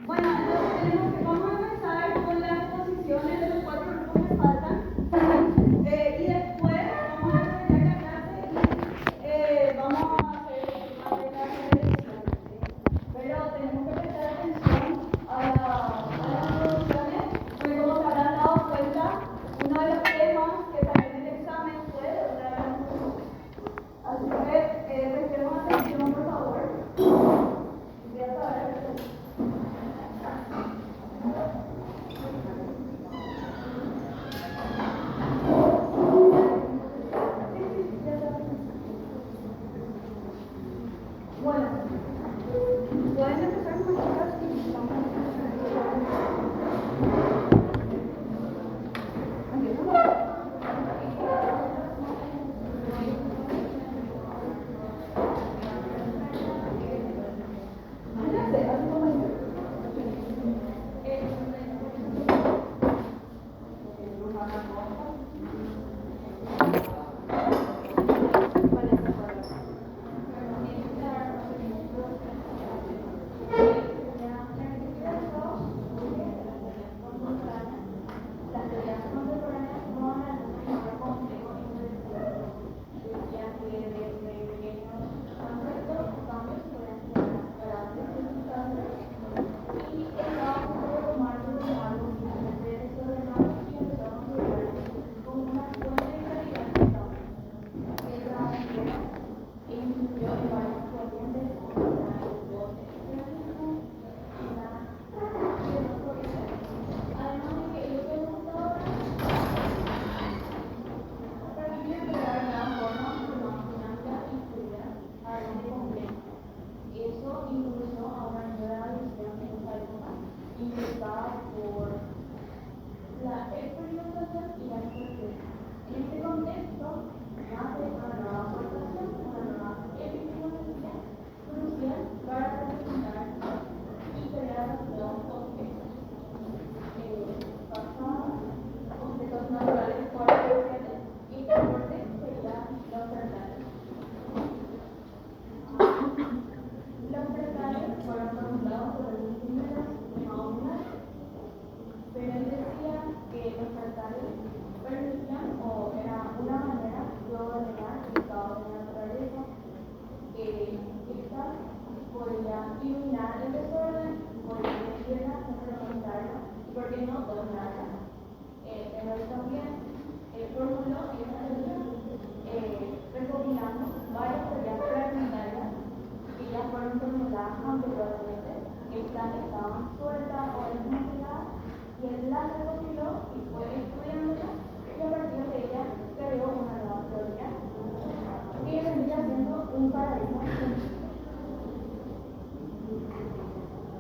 Bueno, entonces tenemos que vamos a empezar con las posiciones de los 4 grupos que faltan. Y después vamos a desarrollar la clase y vamos a hacer una clase de elección. Pero tenemos que prestar atención a las instrucciones, porque como se habrán dado cuenta, uno de los temas que salió en el examen fue de una de las instrucciones. Así que prestemos atención, por favor. Voy a saber. Bueno, pueden empezar con chicas y vamos a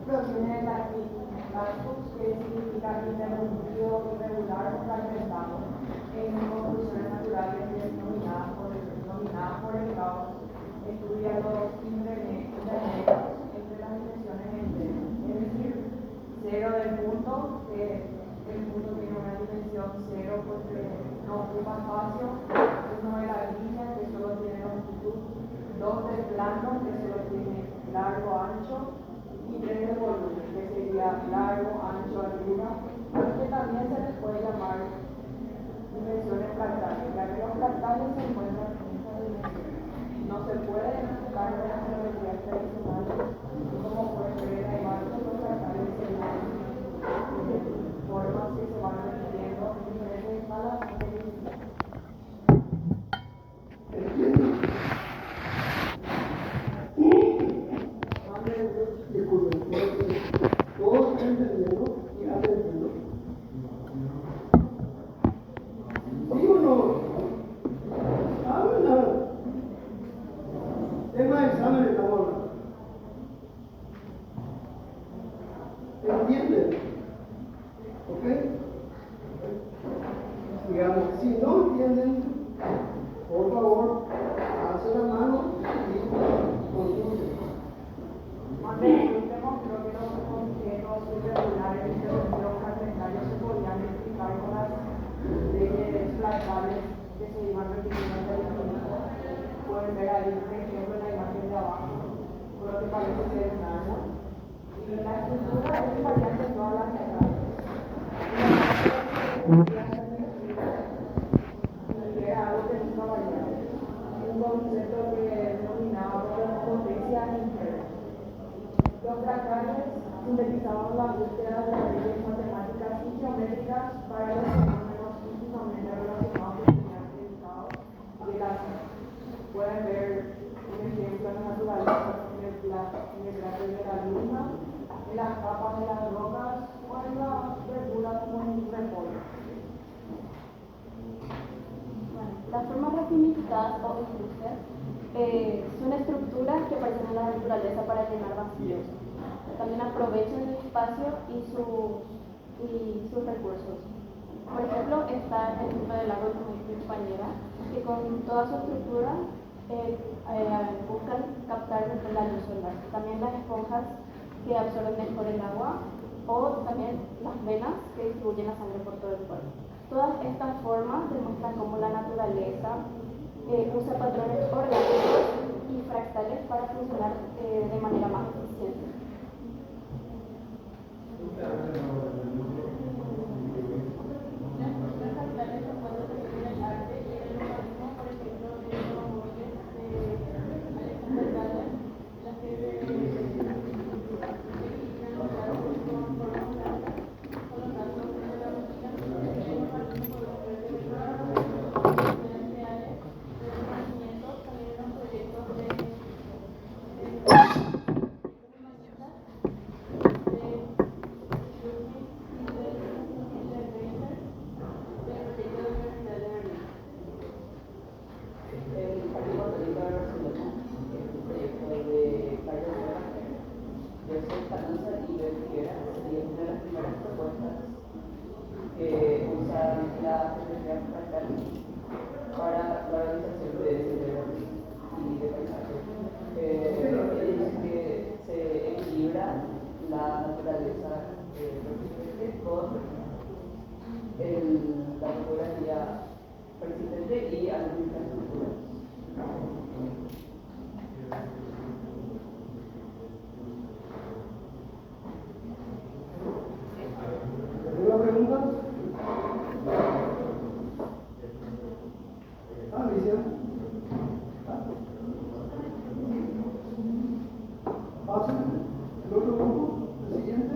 Proviene del latín "latus", que significa interrumpido, irregular o fragmentado, en conclusiones naturales denominadas por el caos. Estudia los intermedios entre las dimensiones enteras, es decir, cero del punto, que el punto tiene una dimensión cero porque no ocupa espacio, uno de la línea, que solo tiene longitud, dos del plano, que solo tiene largo, ancho, y 3 de volumen, que sería largo, ancho, altura, que también se les puede llamar dimensiones fractales, ya que los fractales se encuentran en esta dimensión. No se puede explicar de las geometrías tradicionales, como puede ver hay varios los fractales serían formas que se van repitiendo en diferentes escalas. Todos están entendiendo y atendiendo. ¿Sí o no? Habla. Tema de examen estamos hablando. ¿Entienden? ¿Ok? Digamos, si no entienden, por favor, alce la mano y consulten. Creo que los objetos irregulares y los fragmentarios se podían explicar con las leyes fractales que se iban repitiendo en el tiempo. Pueden ver ahí, por ejemplo, en la imagen de abajo, con lo que parece ser un árbol. Y la estructura es variante en todas las edades. Y era algo que nunca variaba. Un concepto que denominaba potencia inherente. Los fractales sintetizaban la búsqueda de leyes matemáticas y geométricas para los fenómenos íntimamente relacionados con el estado y el azar. Pueden ver un ejemplo en la naturaleza, en el cráter de la luna, en las capas de las rocas o en las verduras como en un repollo. Bueno, las formas racimificadas o inclusas son estructuras que aparecen en la naturaleza para llenar vacíos. También aprovechan el espacio y sus recursos. Por ejemplo, está el ejemplo del lago, como dice mi compañera, que con toda su estructura buscan captar la luz solar. También las esponjas que absorben mejor el agua, o también las venas que distribuyen la sangre por todo el cuerpo. Todas estas formas demuestran cómo la naturaleza usa patrones orgánicos y fractales para funcionar de manera más eficiente. Para la realización de escenarios y de paisajes. Que se equilibra la naturaleza con la topografía persistente y algunas infraestructuras. ¿Alguna pregunta? Alicia. Pasa. El otro grupo, el siguiente.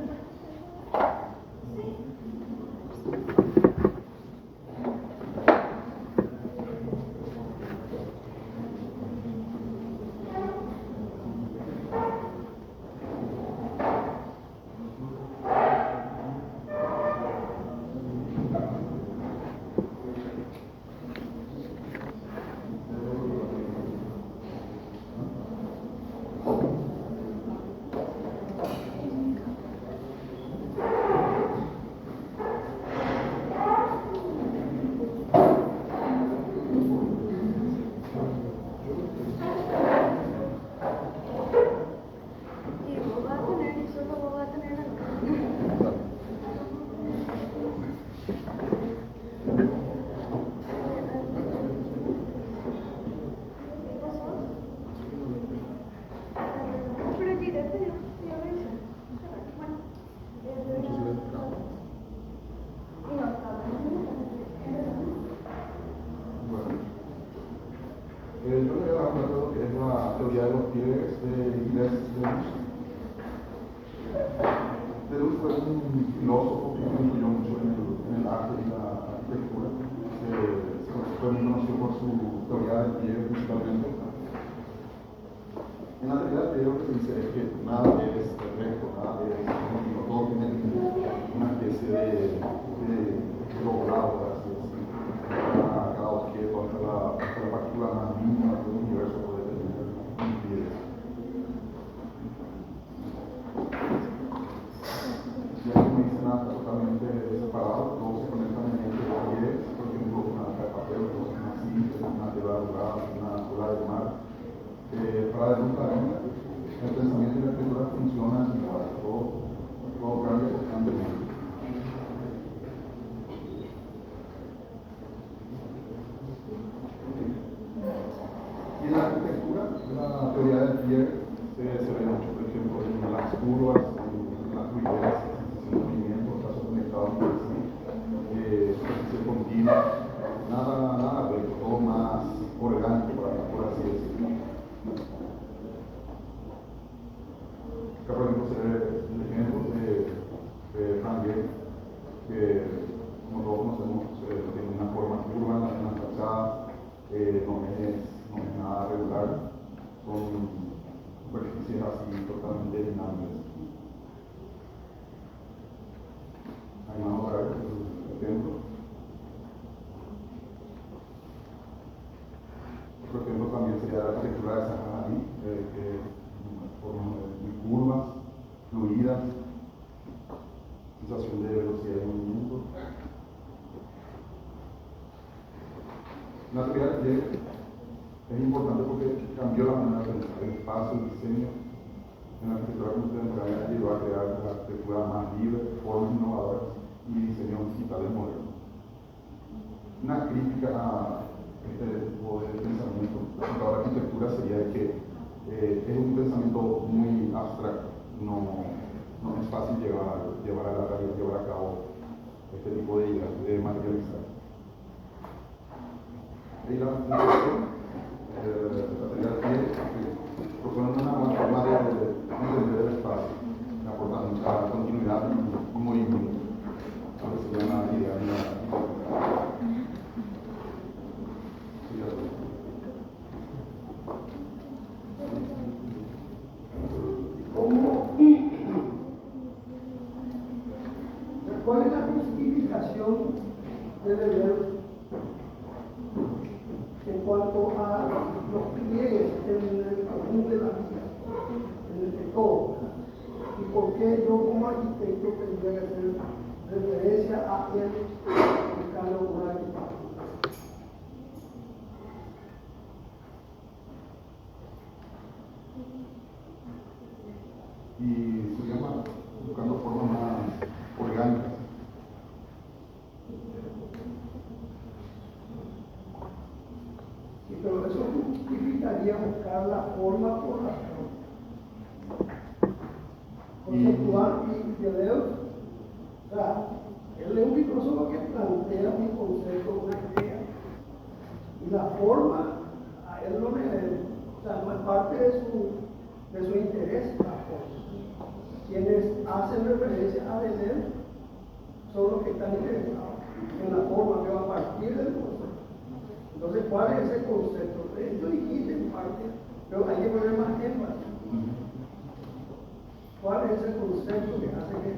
Yo le voy a hablar de lo que es la teoría de los pliegues de Gilles Deleuze. Deleuze fue un filósofo que influyó mucho en el arte y la arquitectura. Fue muy conocido por su teoría del pliegue principalmente. En la teoría del pliegue lo que se dice es que nada es perfecto, nada es continuo, todo tiene una especie de logrado, por así decirlo. Cada objeto, hasta la partícula más mínima del universo puede tener un pliegue. Ya que no dice nada totalmente separado, todos se conectan mediante pliegues, por ejemplo, una hoja de papel, una cinta, una tela dorada, una ola de mar. Para Deleuze también, el pensamiento y la escritura funcionan igual, todo cambia constantemente. Y en la arquitectura, la teoría del pliegue se ve mucho, por ejemplo, en las curvas, en las fluidez. nada de todo más orgánico, por así decirlo. Acá, por ejemplo, se ve el ejemplo de Frank Gehry, que como todos conocemos, tiene una forma curva en la fachada, no es nada regular, son superficies así totalmente dinámicas. Ahí vamos a ver el ejemplo. Otro ejemplo también sería la arquitectura de Zaharí, que formas muy curvas, fluidas, sensación de velocidad de movimiento. La teoría del pliegue es importante porque cambió la manera de pensar el espacio, el diseño. En la arquitectura contemporánea llegó a crear la arquitectura más libre, formas innovadoras y diseños digitales modernos. Una crítica a este tipo de pensamiento respecto a la arquitectura sería que es un pensamiento muy abstracto, no es fácil llevar a la realidad, llevar a cabo este tipo de ideas, de materializar. Y la teoría del pliegue propone una forma de entender el espacio, aportando a continuidad y movimiento. Eso se llama idea de la ¿Cuál es la justificación de Deleuze en cuanto a los pliegues en el conjunto de la vida, en el de todo? ¿Y por qué yo como arquitecto tendría que hacer referencia a él buscando una arquitectura? Y se llama buscando formas más orgánicas. Sí, pero eso justificaría buscar la forma por la forma. Conceptual y Deleuze, o sea, él es un filósofo que plantea un concepto, una idea, y la forma a él no es parte de su interés, la forma. Quienes hacen referencia a Deleuze son los que están interesados en la forma que va a partir del concepto. Entonces, ¿cuál es ese concepto? Yo dijiste en parte, pero hay que poner más énfasis. ¿Cuál es ese concepto que hace que?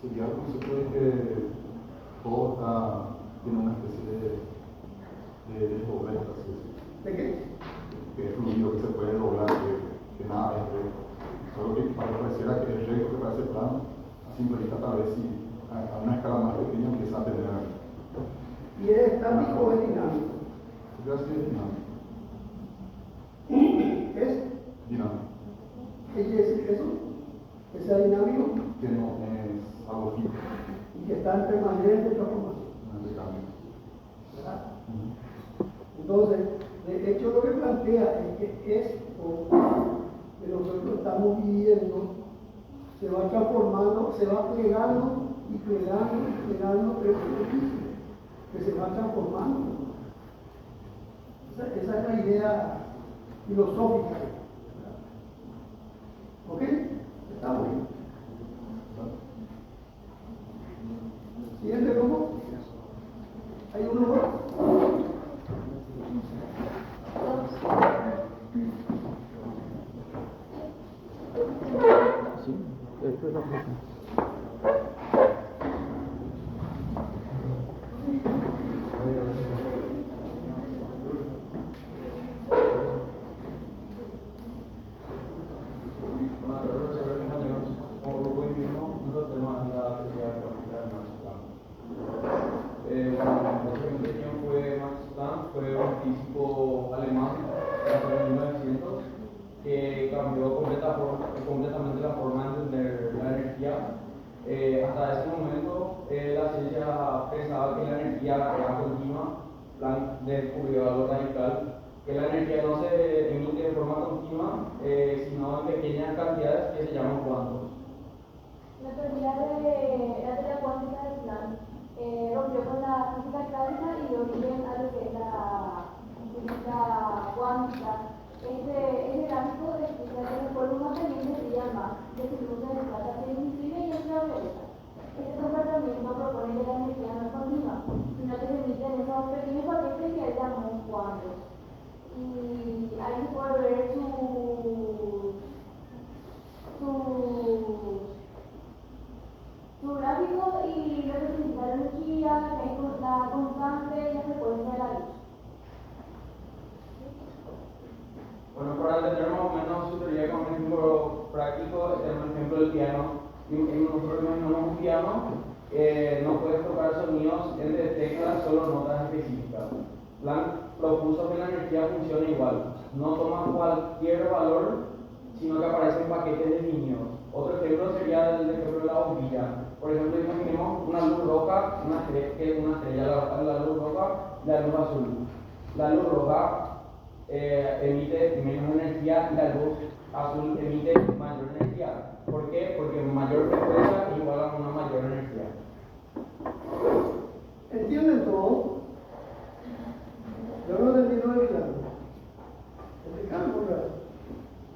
Sería el concepto de que todo tiene una especie de doblez, así decirlo. ¿De qué? Que es fluido, que se puede doblar, que nada es recto. Solo que pareciera que es recto, que parece plano, a simple vista tal vez si a una escala más pequeña empieza a tener. ¿Y es estático o es dinámico? Yo creo que es dinámico. ¿Es? Dinámico. ¿Qué quiere decir eso? Que sea dinámico Que no es algo fijo, y que está en permanente transformación. no es de cambio. ¿Verdad? Entonces, de hecho, lo que plantea es que esto que nosotros estamos viviendo se va transformando, se va plegando y plegando y plegando, pero que se va transformando. Esa es la idea filosófica. ¿Ok? Está bien. Siguiente grupo. Hay uno más. Sí, esto es la cosa. Fue un físico alemán en 1900 que cambió completamente la forma de entender la energía. Hasta ese momento la ciencia pensaba que la energía era continua. Planck descubrió algo radical, que la energía no se emite de forma continua, sino en pequeñas cantidades que se llaman cuantos. La teoría cuántica de Planck rompió sino que se emiten esos pequeños paquetes que él llamó cuadros. Y ahí se puede ver su gráfico y lo que significa la energía, la constante y la frecuencia de la luz. Bueno, para entender más o menos su teoría con un ejemplo práctico, tenemos el ejemplo del piano. Nosotros imaginamos un piano, no puedes tocar sonidos entre teclas, solo notas específicas. Planck propuso que la energía funcione igual, no toma cualquier valor, sino que aparecen paquetes definidos. Otro ejemplo sería el ejemplo de la bombilla. Por ejemplo, imaginemos una luz roja, una estrella, la luz roja, la luz azul. La luz roja emite menos energía y la luz azul emite mayor energía. ¿Por qué? Porque mayor frecuencia es igual a una mayor energía. ¿Entienden todo? Yo no termino de claro. Explicando, ¿verdad?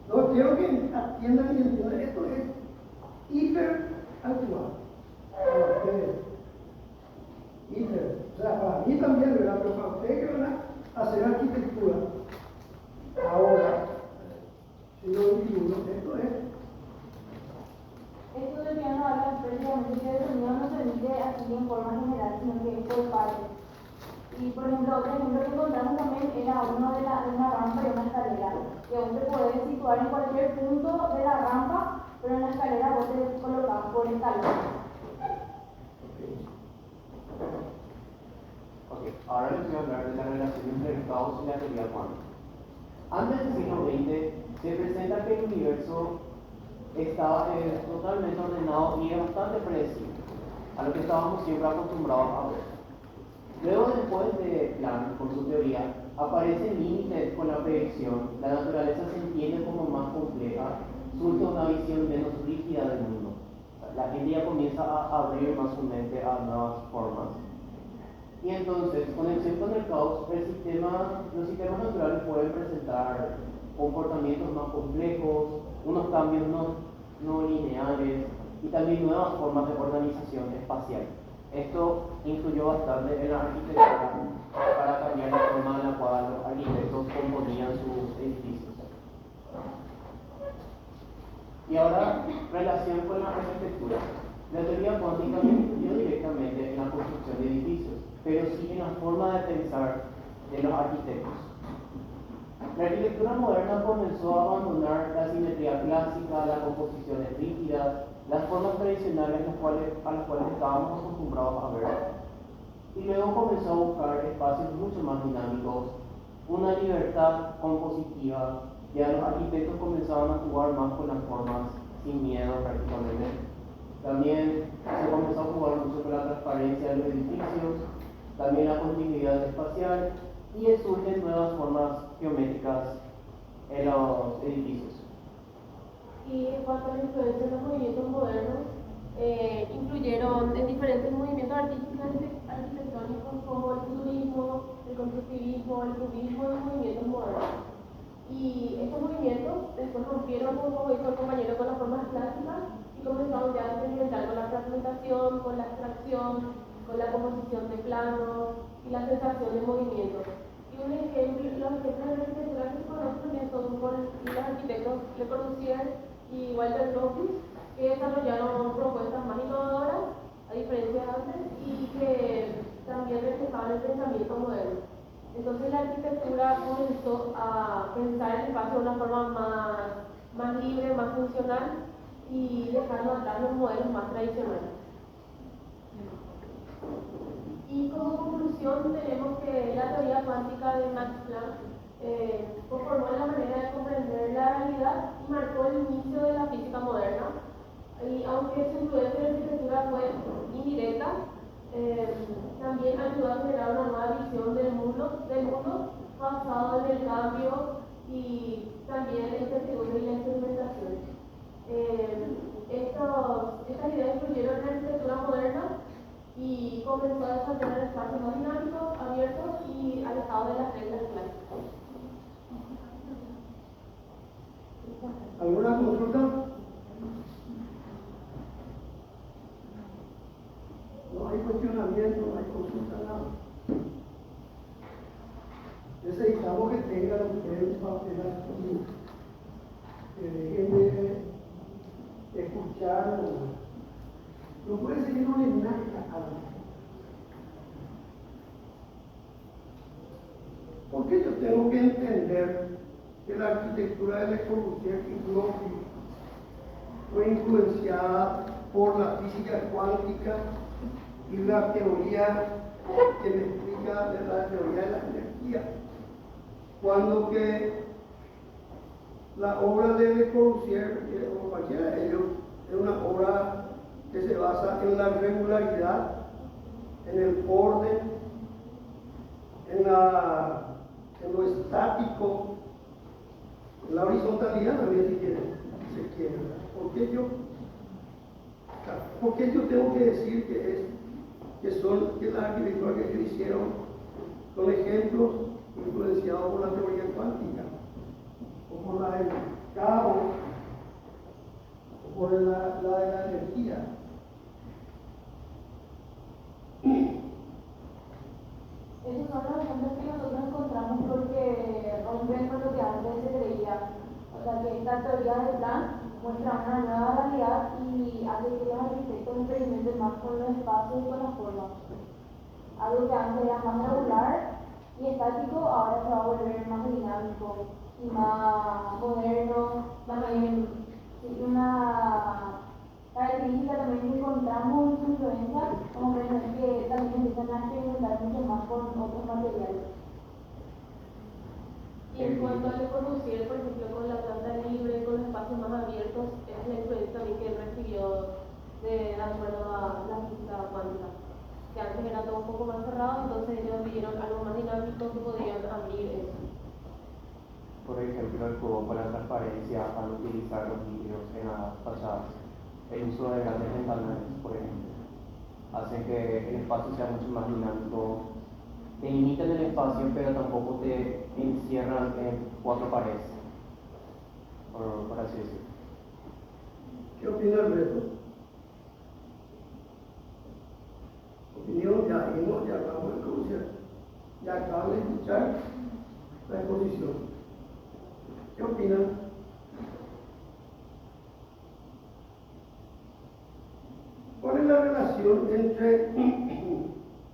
No, quiero que atiendan y entiendan. Esto es hiper actual. Para ustedes. Hiper. O sea, para mí también, ¿verdad? Pero para ustedes que van a hacer arquitectura, ahora, siglo XXI, esto es. Esto del piano habla prácticamente que el sonido no se emite así en forma general, sino que es por partes. Y por ejemplo, otro ejemplo que encontramos también era uno de una rampa y una escalera, que vos te podés situar en cualquier punto de la rampa, pero en la escalera vos te colocás por escalón. Ok, ahora les voy a hablar de la relación entre el caos y la teoría cuántica. Antes del siglo XX se presenta que el universo estaba totalmente ordenado y era bastante predecible, a lo que estábamos siempre acostumbrados a ver. Luego, después de Planck, con su teoría, aparecen límites con la predicción, la naturaleza se entiende como más compleja, surge una visión menos rígida del mundo. La gente ya comienza a abrir más su mente a nuevas formas. Y entonces, conexión con el caos, los sistemas naturales pueden presentar comportamientos más complejos, unos cambios no lineales y también nuevas formas de organización espacial. Esto influyó bastante en la arquitectura para cambiar la forma en la cual los arquitectos componían sus edificios. Y ahora, relación con la arquitectura. La teoría cuántica no influyó directamente en la construcción de edificios, pero sí en la forma de pensar de los arquitectos. La arquitectura moderna comenzó a abandonar la simetría clásica, las composiciones rígidas, las formas tradicionales a las cuales estábamos acostumbrados a ver. Y luego comenzó a buscar espacios mucho más dinámicos, una libertad compositiva, ya los arquitectos comenzaban a jugar más con las formas sin miedo prácticamente. También se comenzó a jugar mucho con la transparencia de los edificios, también la continuidad espacial y surgen nuevas formas geométricas en los edificios. Y en cuanto a la influencia de los movimientos modernos, influyeron en diferentes movimientos arquitectónicos como el futurismo, el constructivismo, el cubismo y los movimientos modernos. Y estos movimientos después rompieron, como dijo el compañero, con las formas clásicas y comenzaron ya a experimentar con la fragmentación, con la abstracción, con la composición de planos y la sensación de movimiento. Y los ejemplos de arquitectura que se conocen también son por los arquitectos Le Corbusier y Walter Gropius, que desarrollaron propuestas más innovadoras, a diferencia de antes, y que también reflejaban el pensamiento moderno. Entonces la arquitectura comenzó a pensar el espacio de una forma más libre, más funcional y dejando atrás los modelos más tradicionales. Y como conclusión tenemos que la teoría cuántica de Max Planck conformó la manera de comprender la realidad y marcó el inicio de la física moderna. Y aunque su influencia en la arquitectura fue indirecta, también ayudó a generar una nueva visión del mundo basado en el cambio y también en la incertidumbre y la experimentación. Estas ideas influyeron en la arquitectura moderna y comenzó a desarrollar espacios más dinámicos, abiertos y alejados de las reglas clásicas. ¿Alguna consulta? No hay cuestionamiento. razonamiento, no hay consulta, nada. Necesitamos que tengan ustedes un papel aquí, que dejen de escuchar, no puede ser que no le nazca algo. Porque yo tengo que entender que la arquitectura de Le Corbusier fue influenciada por la física cuántica y la teoría que me explica de la teoría de la energía. Cuando que la obra de Le Corbusier, o cualquiera de ellos, es una obra que se basa en la regularidad, en el orden, en lo estático, en la horizontalidad también si se quiere. ¿Por qué yo tengo que decir que las arquitecturas que ellos hicieron son ejemplos influenciados por la teoría cuántica, o por la del caos, o por la de la energía? Esos son los ejemplos que nosotros encontramos porque rompen con lo que antes se creía. O sea, que esta teoría del plan muestra una nueva realidad y hace que los arquitectos experimenten más con los espacios y con las formas. Algo que antes era más regular y estático, ahora se va a volver más dinámico y más moderno. También una característica también que encontramos en su influencia, como que también empiezan a experimentar mucho más con otros materiales. Y en cuanto a Le Corbusier, por ejemplo, con la planta libre, con los espacios más abiertos, es la influencia también que él recibió de acuerdo a la física cuántica. Que antes era todo un poco más cerrado, entonces ellos vieron algo más dinámico que podían abrir eso. Por ejemplo, el cubo con la transparencia al utilizar los vidrios en las fachadas. El uso de grandes ventanales, por ejemplo, hace que el espacio sea mucho más dinámico. Te limitan el espacio, pero tampoco te encierran en cuatro paredes, por así decirlo. ¿Qué opina el resto? Opinión, ya vimos, ya hablamos de Corbusier, ya acaban de escuchar la exposición. ¿Qué opinan? ¿Cuál es la relación entre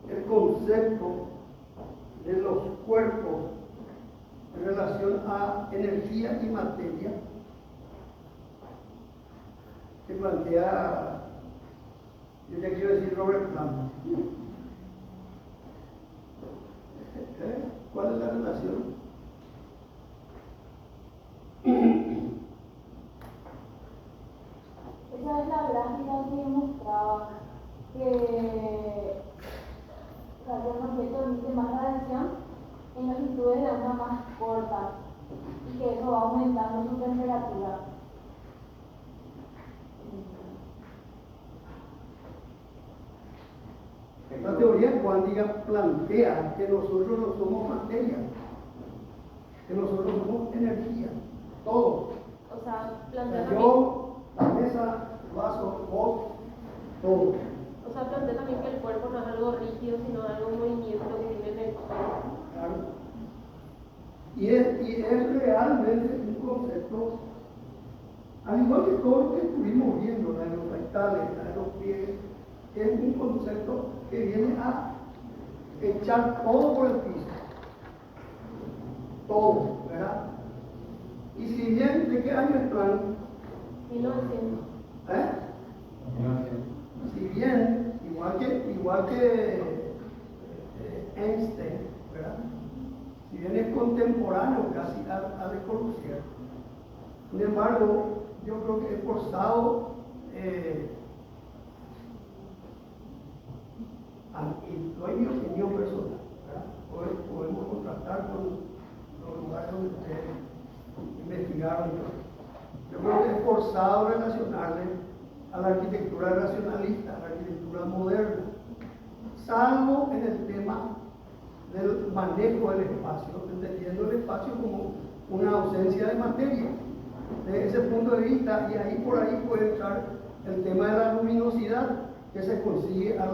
el concepto de los cuerpos en relación a energía y materia que plantea, yo ya quiero decir, Robert Plant? ¿Cuál es la relación? Esa es la gráfica que mostraba que un objeto emite más radiación en longitudes de onda más cortas y que eso va aumentando su temperatura. La teoría cuántica plantea que nosotros no somos materia, que nosotros somos energía, todos. O sea, plantea también, Yo, la mesa, el vaso, vos, todo. o sea, plantea también que el cuerpo no es algo rígido, sino algo en movimiento que tiene energía. Claro. Y es realmente un concepto, al igual que todo lo que estuvimos viendo, la de los fractales, la de los pliegues, es un concepto que viene a echar todo por el piso. Todo, ¿verdad? Y si bien, ¿de qué año es Planck? 1900. Si bien, igual que Einstein, ¿verdad? Si bien es contemporáneo casi a Le Corbusier, sin embargo, yo creo que es forzado, y doy mi opinión personal, ¿verdad? Podemos contrastar con los lugares donde ustedes investigaron. Yo creo que es forzado relacionarle a la arquitectura racionalista, a la arquitectura moderna, salvo en el tema del manejo del espacio, entendiendo el espacio como una ausencia de materia. Desde ese punto de vista, y ahí por ahí puede entrar el tema de la luminosidad que se consigue a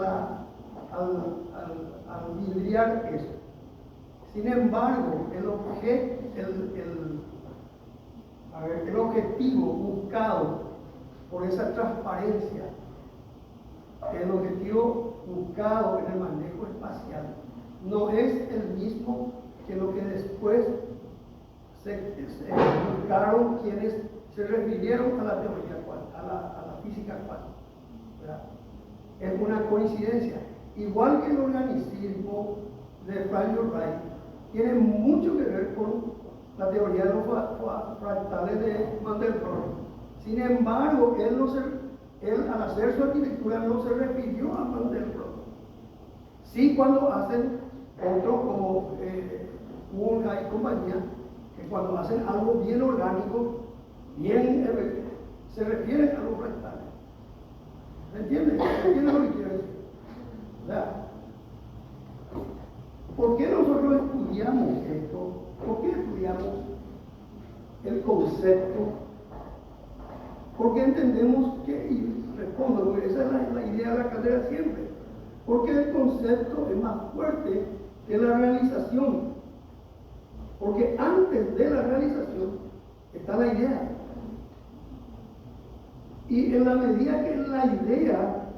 al vidriar eso. Sin embargo, el objetivo buscado por esa transparencia, el objetivo buscado en el manejo espacial, no es el mismo que lo que después se buscaron quienes se refirieron a la teoría cuántica, a la física cuántica, ¿verdad? Es una coincidencia. Igual que el organicismo de Frank Lloyd Wright tiene mucho que ver con la teoría de los fractales de Mandelbrot. Sin embargo, él al hacer su arquitectura no se refirió a Mandelbrot. Sí, cuando hacen otros como Murga y compañía, que cuando hacen algo bien orgánico, se refieren a los fractales. ¿Me entiendes? ¿Me entiendes lo que quiero decir? ¿Verdad? ¿Por qué nosotros estudiamos esto? ¿Por qué estudiamos el concepto? Porque entendemos que, y respondo, porque esa es la idea de la cátedra siempre, porque el concepto es más fuerte que la realización. Porque antes de la realización está la idea. Y en la medida que la idea,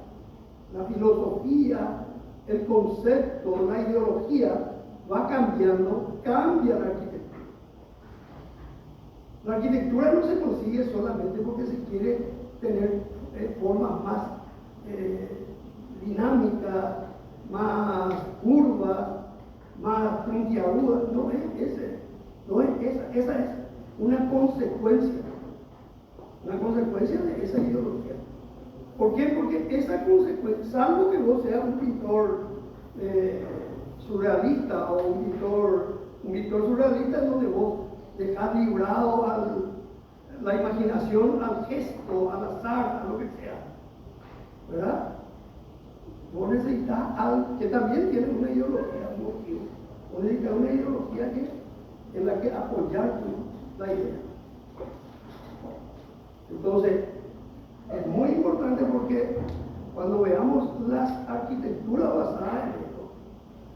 la filosofía, el concepto, la ideología va cambiando, cambia la arquitectura. La arquitectura no se consigue solamente porque se quiere tener formas más dinámicas, más curvas, más puntiagudas. No es esa. Esa es una consecuencia de esa ideología. ¿Por qué? Porque esa consecuencia, salvo que vos seas un pintor surrealista o un pintor surrealista en donde vos dejás librado la imaginación al gesto, al azar, a lo que sea, ¿verdad? Vos necesitas algo que también tiene una ideología, un motivo. Vos necesitas una ideología en la que apoyar la idea. Entonces, es muy importante porque cuando veamos las arquitecturas basadas en esto,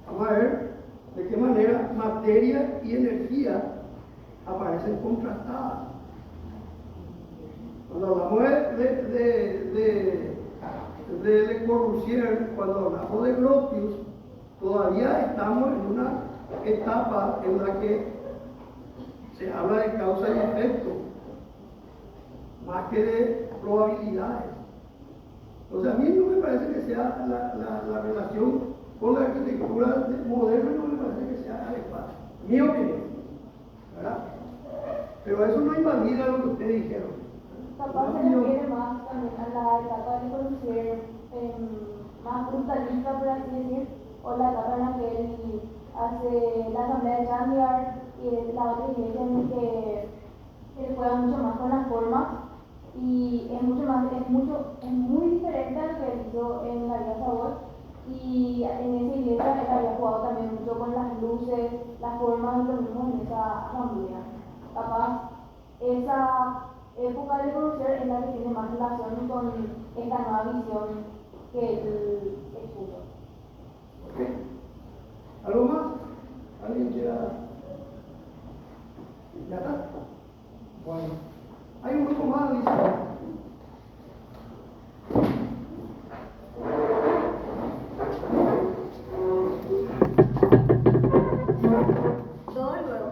vamos a ver de qué manera materia y energía aparecen contrastadas. Cuando hablamos de Le Corbusier, cuando hablamos de Gropius, todavía estamos en una etapa en la que se habla de causa y efecto, más que de probabilidades. Entonces, a mí no me parece que sea la relación con la arquitectura moderna, no me parece que sea adecuada. Mi opinión, ¿verdad? Pero eso no invalida lo que ustedes dijeron. Capaz se refiere más también a la etapa de Corbusier más brutalista, por así decir, o la etapa en la que él hace la asamblea de Janvier y la otra iglesia en que él juega mucho más con las formas. Y es muy diferente a lo que él hizo en la Vía Sabor. Y en esa iglesia él había jugado también mucho con las luces, las formas y lo mismo en esa asamblea. Capaz esa época de Corbusier es la que tiene más relación con esta nueva visión que él expuso. ¿Okay? ¿Algo más? ¿Alguien quiera? ¿Ya está? Bueno. Hay un grupo más, dice. Todo luego.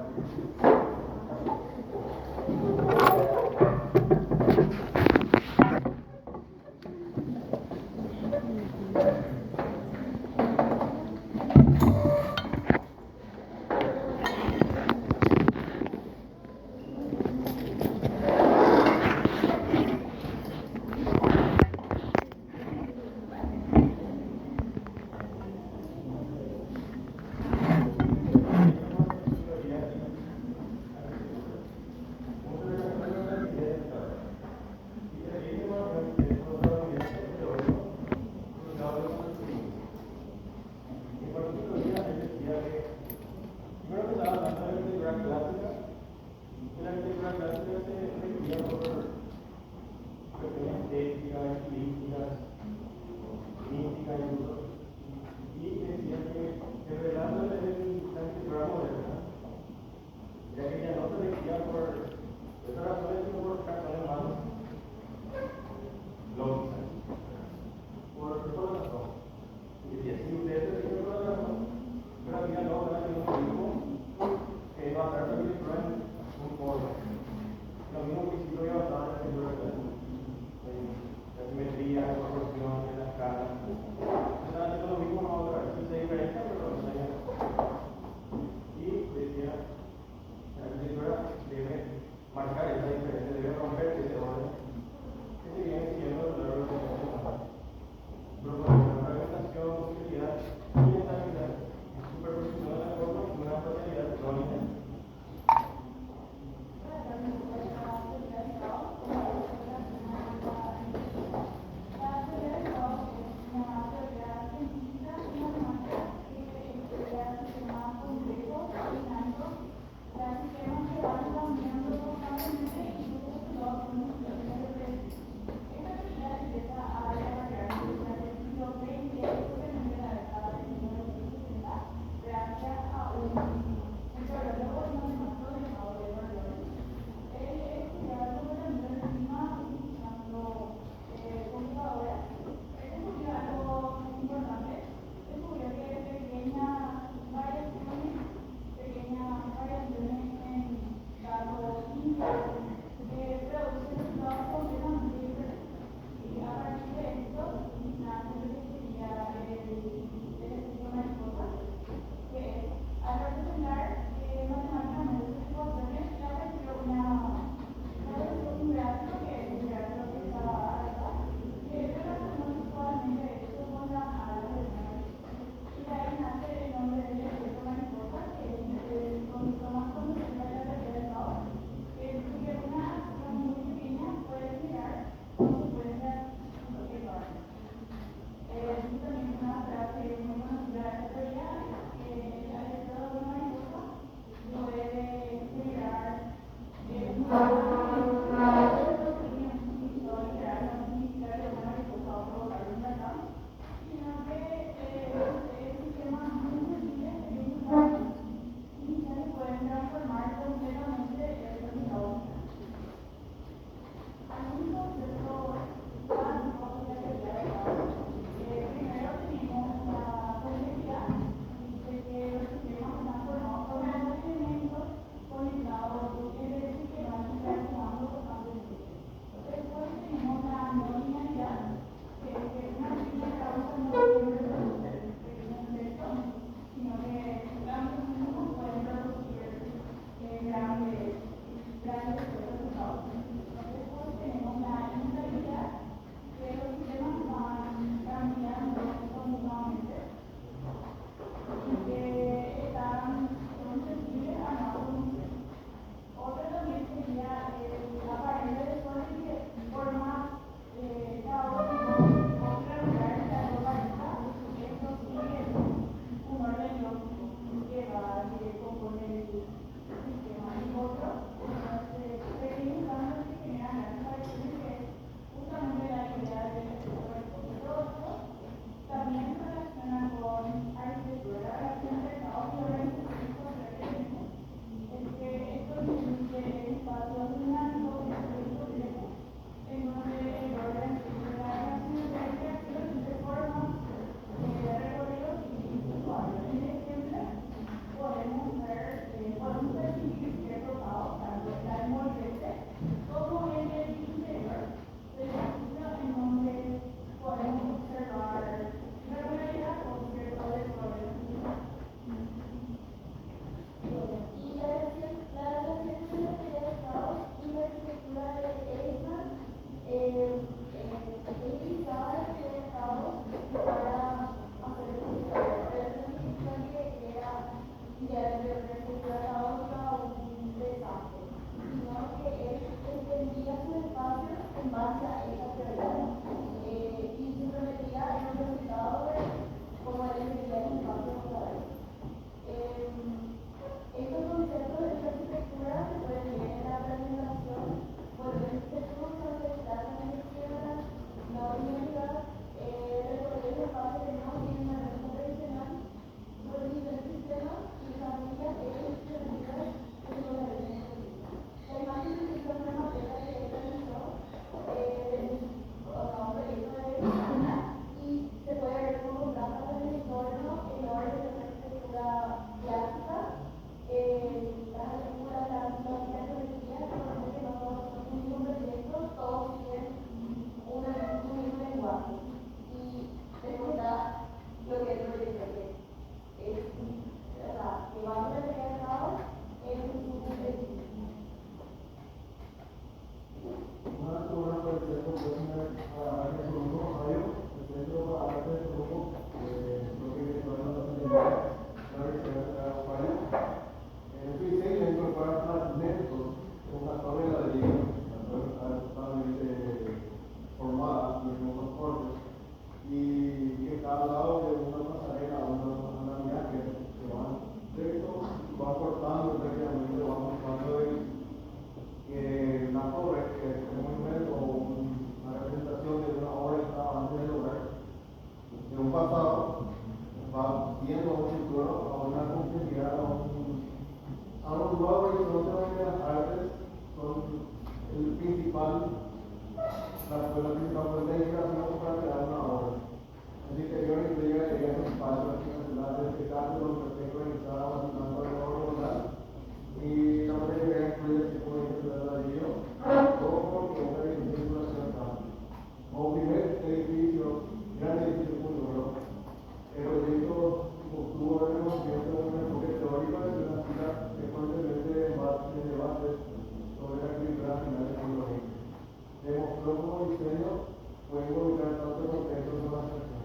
bastante contento con la actuación.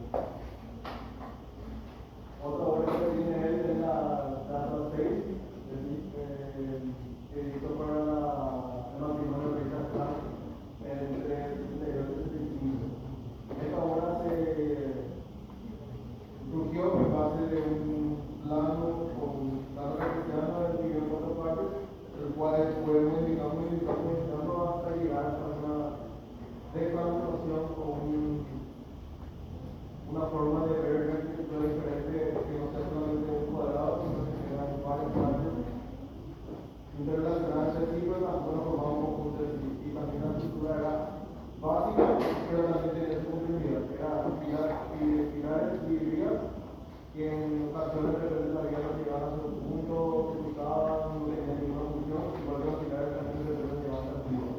Otra obra que tiene él es la Data 6, que hizo para el matrimonio de Richard Clark entre el 78 y 75. Esta obra surgió en base de un plano cristiano dividido en 4 partes, el cual fue modificando hasta llegar a una declaración con una forma de ver la arquitectura diferente, que no sea solamente un cuadrado, sino que tenga varias partes interrelacionadas entre sí, pero tampoco formaba un conjunto de sí. Y también la estructura era básica, pero también tenía su complejidad. Era pilares y vías que en ocasiones de repente la vía no llegaban a su punto, se cruzaban, no tenían ninguna función, igual que los pilares también de repente llegaban a su punto.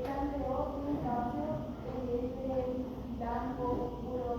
Planteó un espacio blanco, puro,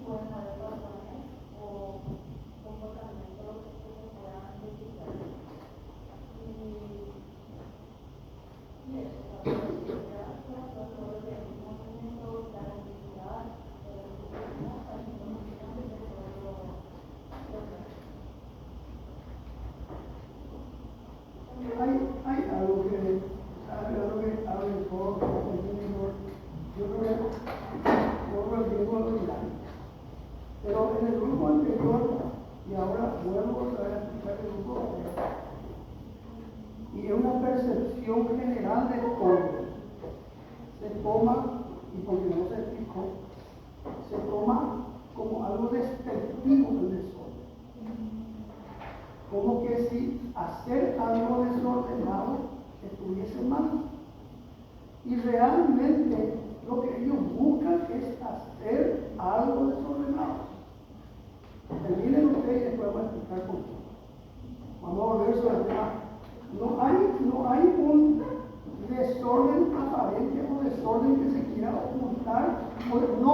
pueden haber patrones o comportamientos que se puedan detectar. Y eso, la productividad, todo lo que es un movimiento, la identidad, Hay algo que yo creo que corro el riesgo de olvidar. Pero en el grupo anterior, y ahora vuelvo otra vez a explicar el grupo anterior, y es una percepción general del orden. Se toma, y porque no se explicó, se toma como algo despectivo del desorden. Como que si hacer algo desordenado estuviese mal. Y realmente lo que ellos buscan es hacer algo desordenado. Terminen ustedes y después voy a explicar por qué. Vamos a volver sobre el tema. No hay un desorden aparente o desorden que se quiera ocultar. No,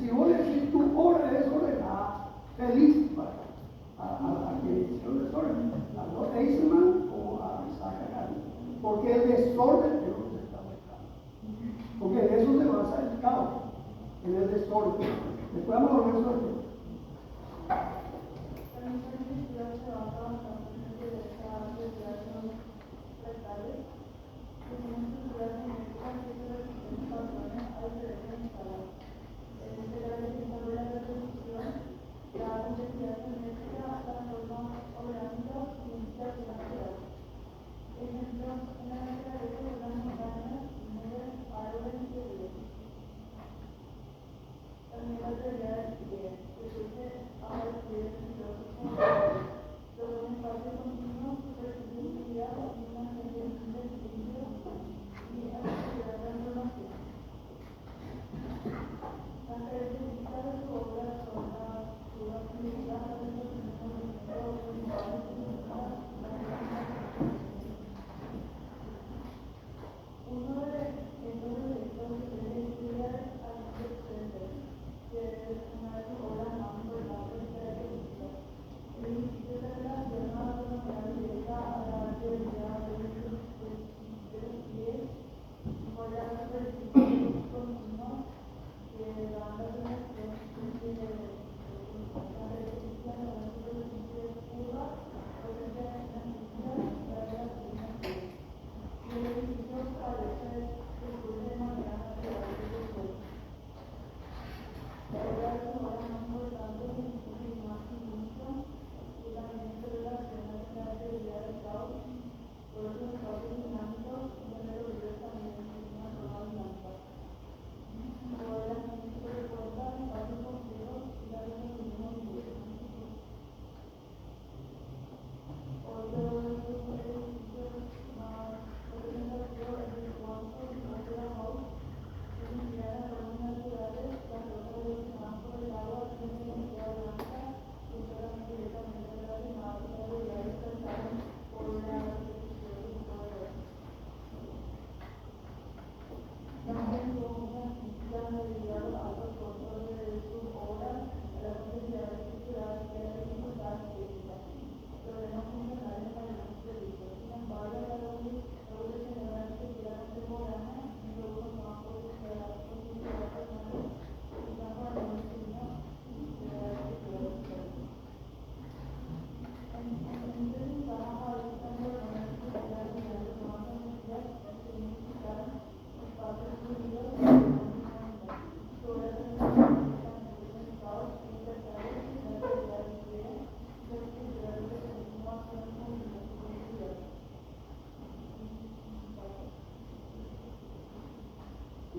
si vos decís tu obra es desordenada, feliz a quien hizo el desorden, tanto a Eisenman como a Isaac Agardi, porque el desorden es lo que se está buscando, porque en eso se basa el caos, en el desorden. Después vamos a volver sobre el tema.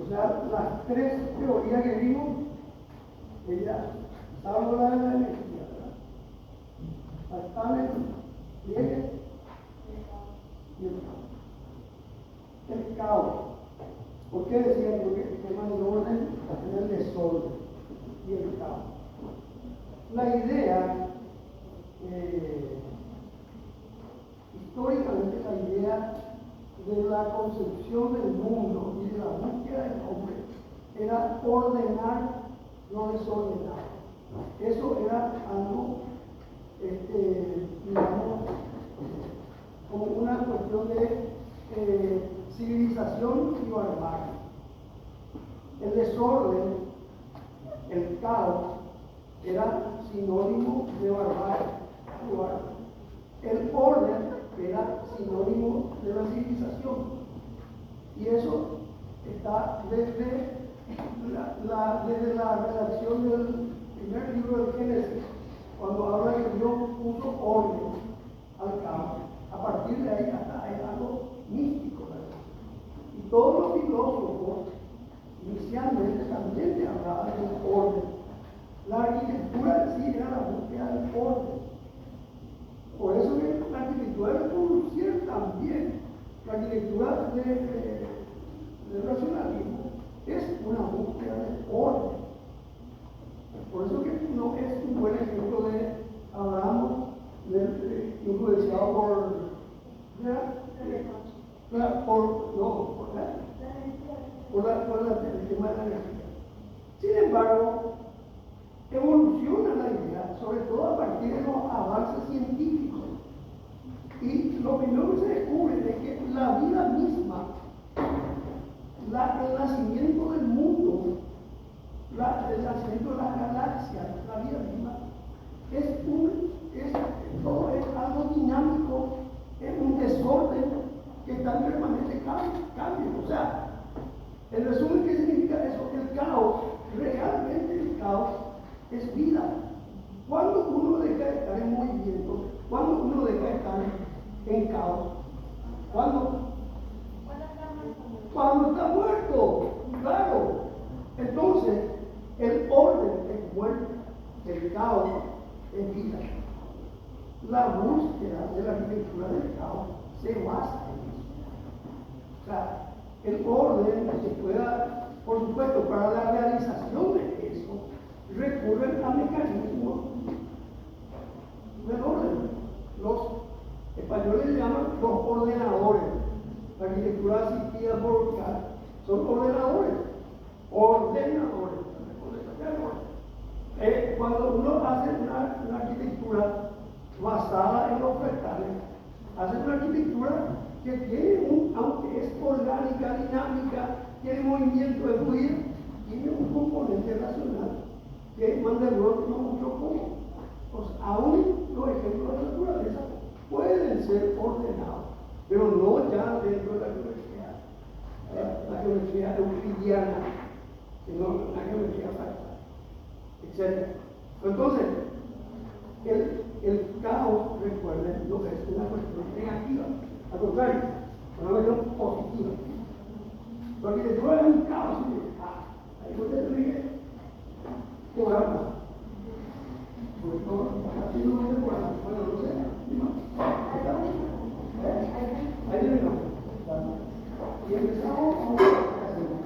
O sea, las tres teorías que vimos, ella habla de la energía, ¿verdad? Faltales, pliegues y el caos. El caos. ¿Por qué decía yo que el tema del orden es el desorden y el caos? La idea, históricamente la idea de la concepción del mundo y de la búsqueda del hombre era ordenar lo desordenado. eso era algo, digamos, como una cuestión de civilización y barbarie. El desorden, el caos, era sinónimo de barbarie. El orden era sinónimo de la civilización. Y eso está desde la redacción del primer libro del Génesis, cuando habla que Dios puso orden al caos. A partir de ahí hasta hay algo místico, ¿verdad? Y todos los filósofos inicialmente también te hablaban del orden. La arquitectura en sí era la búsqueda del orden. Por eso que la arquitectura de Corbusier también, la arquitectura del racionalismo, es una búsqueda de orden. Por eso que no es un buen ejemplo de Abraham, influenciado por el tema de la energía. Sin embargo, evoluciona la idea, sobre todo a partir de los avances científicos. Y lo primero que se descubre es que la vida misma, el nacimiento del mundo, el nacimiento de las galaxias, la vida misma, todo es algo dinámico, es un desorden que está en permanente cambio. O sea, en resumen, ¿qué significa eso? El caos, realmente el caos es vida. Cuando uno deja de estar en movimiento, cuando uno deja de estar en caos, cuando está muerto, claro. Entonces, el orden es muerte, el caos es vida. La búsqueda de la arquitectura del caos se basa en eso. O sea, el orden se pueda, por supuesto, para la realización de eso, recurren a mecanismos del orden. Los españoles le llaman los ordenadores. La arquitectura asistida por Kant son ordenadores. Cuando uno hace una arquitectura basada en los fractales, hace una arquitectura que tiene aunque es orgánica, dinámica, tiene movimiento de fluir, tiene un componente racional que Mandelbrot no mucho como. Pues aún los ejemplos de la naturaleza pueden ser ordenados, pero no ya dentro de la geometría euclidiana, sino la geometría fractal, etc. Entonces, el caos, recuerden, no es una cuestión negativa, al contrario, es una cuestión positiva. La arquitectura es un caos, ahí usted tiene que cobrar más. Sobre todo, así no se cobra, bueno, no sé, ahí terminamos. Y empezamos con la explicación.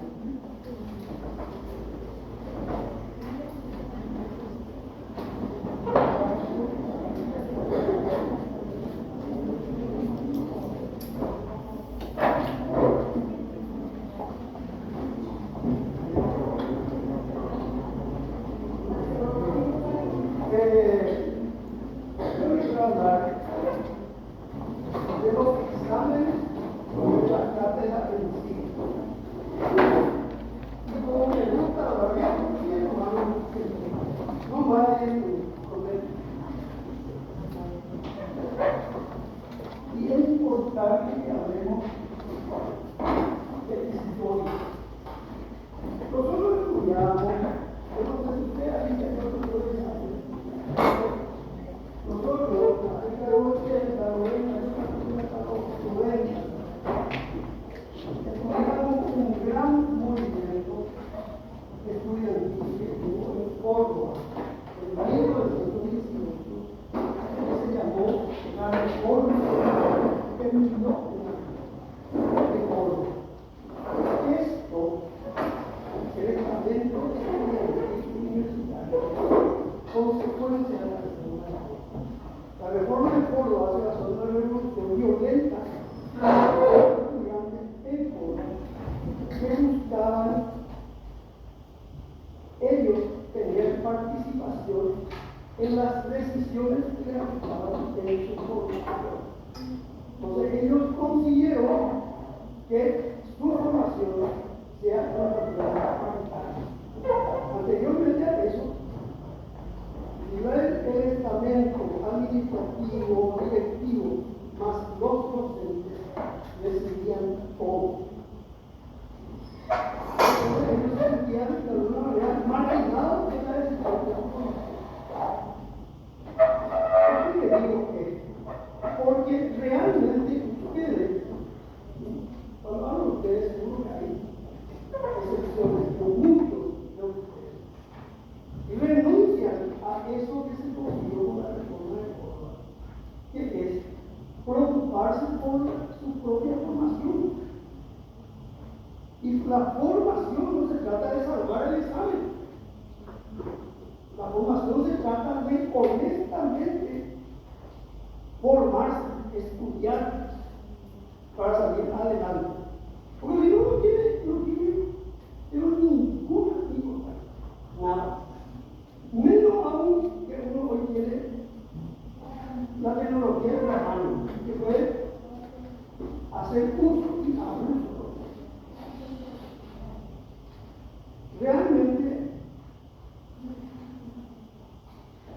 participación en las decisiones que afectaban en su formación. Entonces ellos consiguieron que su formación sea una propiedad paritaria. Anteriormente a eso, el estamento administrativo, directivo, más los docentes decidían todo. Entonces ellos se sentían de alguna manera marginados de la decisión de su formación. ¿Por qué le digo esto? Porque realmente ustedes, cuando hablo de ustedes, seguro que hay excepciones, pero muchos de ustedes renuncian a eso que se consiguió con la reforma de Córdoba, que es preocuparse por su propia formación. Y la formación no se trata de salvar el examen. La formación se trata de honestamente formarse, estudiar para salir adelante. Porque si no tiene ninguna dificultad, nada. Menos aún que uno hoy tiene la tecnología en la mano, que puede hacer uso y abuso. Realmente,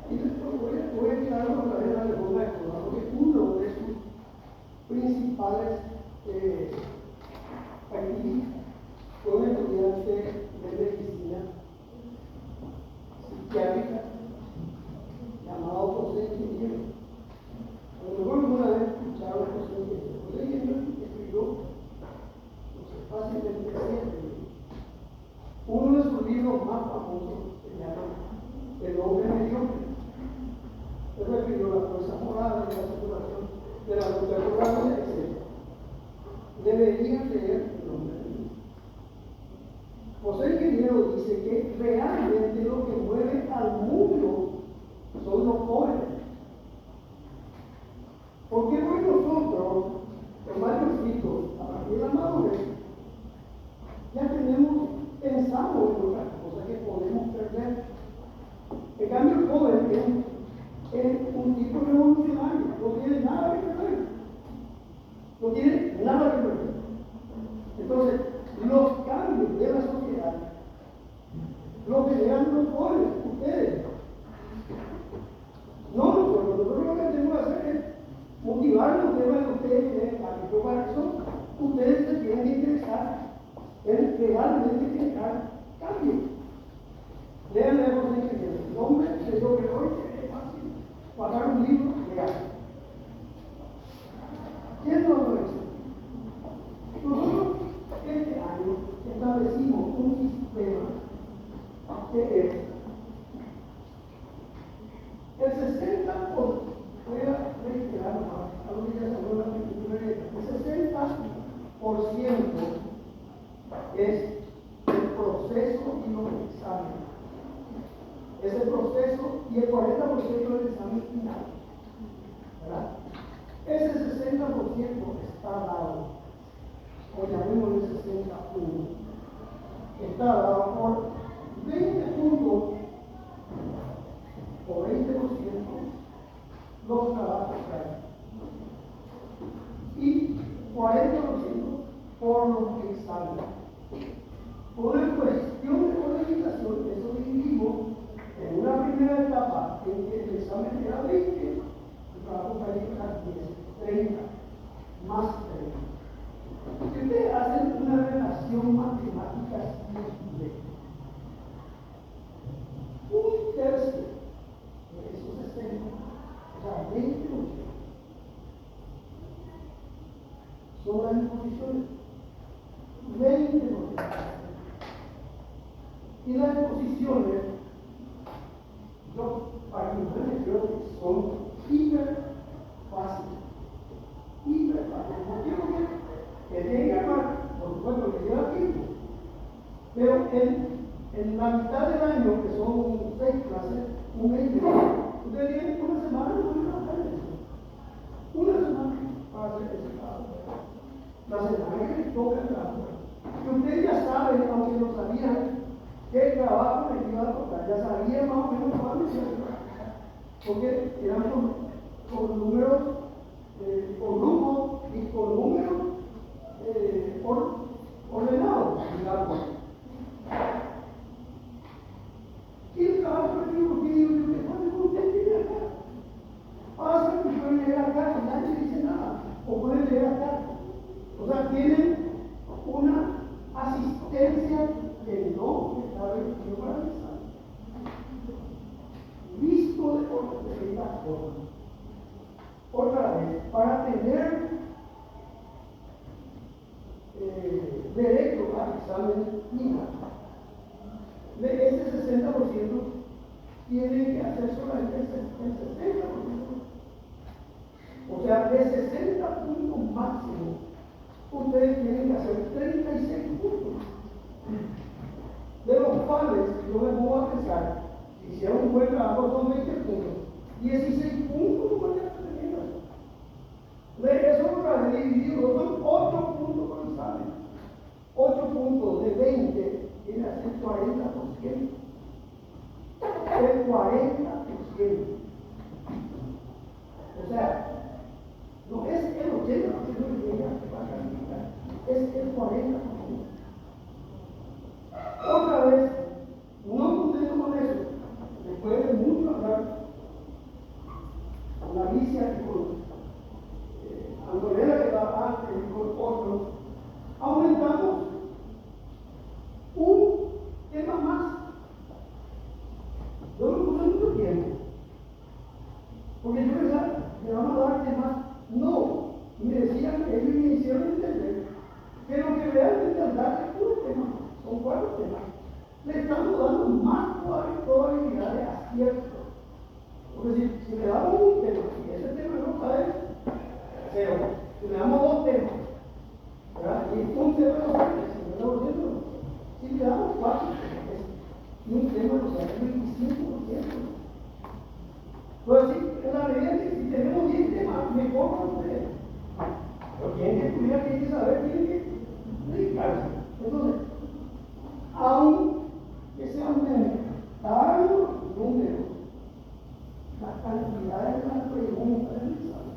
y después voy a quitar otra vez la reforma de Córdoba, porque uno de sus principales activistas fue un estudiante de medicina psiquiátrica llamado José Ingeniero. A lo mejor alguna vez escucharon a José Ingeniero. José Ingeniero escribió fácilmente uno de sus libros más famosos se llama El hombre mediocre. Él escribió La fuerza moral, la saturación de la lucha moral, etc. Deberían leer El hombre mediocre. José Ingeniero dice que realmente lo que mueve al mundo son los jóvenes. Porque hoy nosotros, los mayorcitos, a partir de la madurez, ya pensamos en otras cosas que podemos perder. En cambio, el joven es un tipo revolucionario, no tiene nada que perder. No tiene nada que perder. Entonces, los cambios de la sociedad los generan los jóvenes, ustedes. No nosotros lo que tenemos que hacer es motivar los temas que ustedes tienen cambio. Pero para eso, ustedes se tienen que interesar en realmente generar cambio. Lean la José Ingeniero. El hombre de lo que hoy es fácil bajar un libro, lean. ¿Quién nos lo dice? Nosotros este año establecimos un sistema que es el 60%, voy a reiterar más, a lo que ya se habló en la pintura, el 60% es el proceso y los exámenes. Ese proceso y el 40% del examen final. ¿Verdad? Ese 60% está dado, o llamémosle 61, está dado por 20 puntos o 20% los trabajos que hay. Y 40% por los exámenes. Por una cuestión de organización, eso dividimos en una primera etapa en que el examen era 20, el trabajo para era 10, 30, más 30. Si ustedes hacen una relación matemática simple, un tercio de esos 60, o sea, 20%, son las imposiciones. 20%. Y las exposiciones, yo particularmente creo que son ahí es más o menos cuando se hace, porque eran con números, con grupos y con números ordenados, digamos. Y el trabajo colectivo que digo, que cuando usted viene acá, pasa que pueden llegar acá y nadie dice nada, o pueden llegar acá. O sea, tienen una asistencia que no está requerido para pensar. Visto de esta forma. Otra vez, para tener derecho al examen final, de ese 60% tiene que hacer solamente el 60%. O sea, de 60 puntos máximo, ustedes tienen que hacer 36 puntos. De los cuales, yo me pongo a pensar, si hicieron un buen trabajo son 20 puntos, 16 puntos no van a tener. De eso otra vez dividido, son 8 puntos por examen. 8 puntos de 20 tiene que hacer 40%. El 40%. O sea, no es el 80% que llega a calificar, es el 40%. Otra vez, no contento con eso, después de mucho hablar con Alicia y con Antonella que estaba antes y con otros, aumentamos un tema más. Yo me puse mucho tiempo, porque yo pensaba, ¿le vamos a dar temas? No, y me decían que ellos me hicieron entender que lo que realmente andar es un tema, son 4 temas. Le estamos dando más probabilidad de acierto. Porque si le damos un tema y ese tema no cae, 0. Si le damos 2 temas, ¿verdad? Y un tema no cae, 50%. Si le damos 4 temas y un tema no cae, 25%. Entonces, en la medida que si tenemos 10 temas, mejor para ustedes. Pero tienen que estudiar, tienen que saber, tienen que dedicarse. Entonces, aunque se aumentaron los números, las cantidades de las preguntas del examen,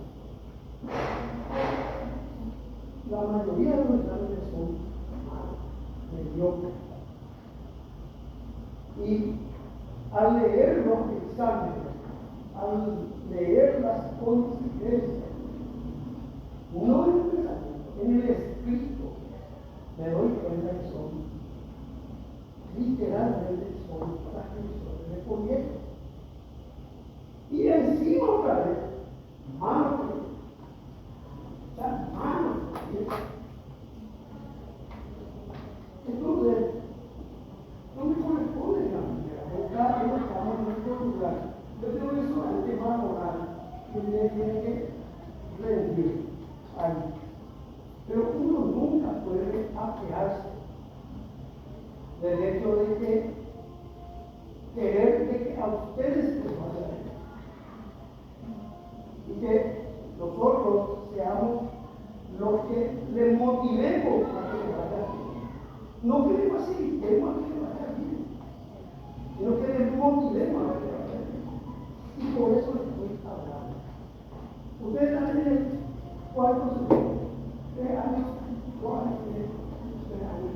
la mayoría de los exámenes son mediocres. Y al leer los exámenes, al leer las coincidencias, uno en el pensamiento, en el escrito, me doy cuenta que son literalmente son transcripciones de folletos. Y encima otra vez, mano por mano. O sea, mano por entonces, no me corresponde la manera, porque cada uno estamos en nuestro lugar. Yo creo que eso es un tema moral que ustedes tienen que rendir ahí. Pero uno nunca puede apearse del hecho de que querer de que a ustedes les vaya bien y que nosotros seamos los que les motivemos a que les vaya bien, no que les facilitemos a que les vaya bien, sino que les motivemos a que les vaya bien. Y por eso estoy hablando. Ustedes están en el cuarto segundo, 3 años, 2 años, 3 años,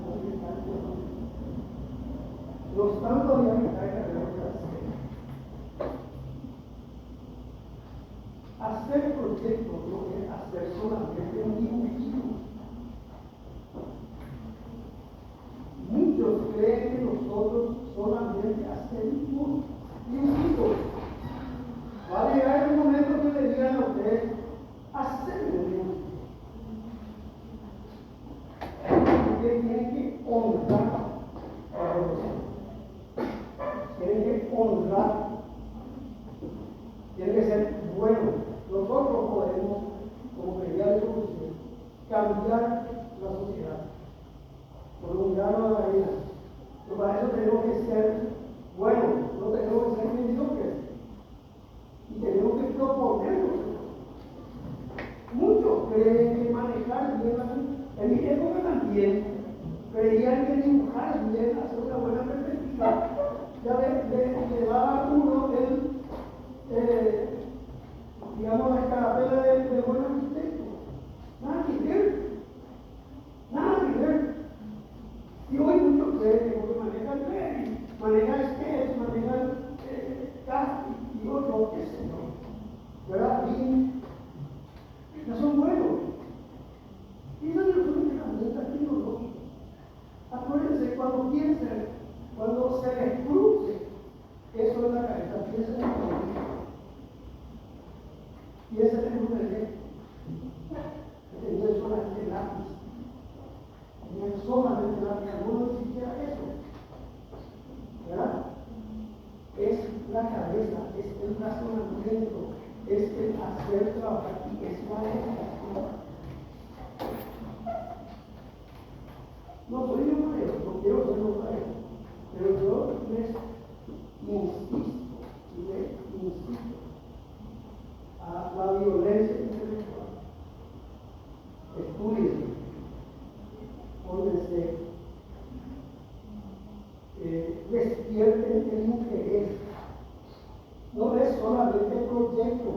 los tanto había que traer hacer proyectos no es hacer solamente un dibujito. Muchos creen que nosotros solamente hacemos dibujitos. Va a llegar el momento que le digan a ustedes, hacer un dibujo. Ustedes tienen que honrar a los tienen que honrar, tienen que ser buenos. Nosotros podemos, como pedía de solución, cambiar la sociedad con un grano de arena. Pero para eso tenemos que ser buenos, no tenemos que ser mediocres. Y tenemos que proponernos. Muchos creen que manejar bien en mi época también creían que dibujar bien, hacer una buena perspectiva, ya le la cabeza, es el razonamiento, es el hacer trabajar y es la educación. No soy un maestro, no quiero ser un maestro, pero yo les insisto a la violencia intelectual. Estudien, pónganse, despierten el interés. No es solamente el proyecto.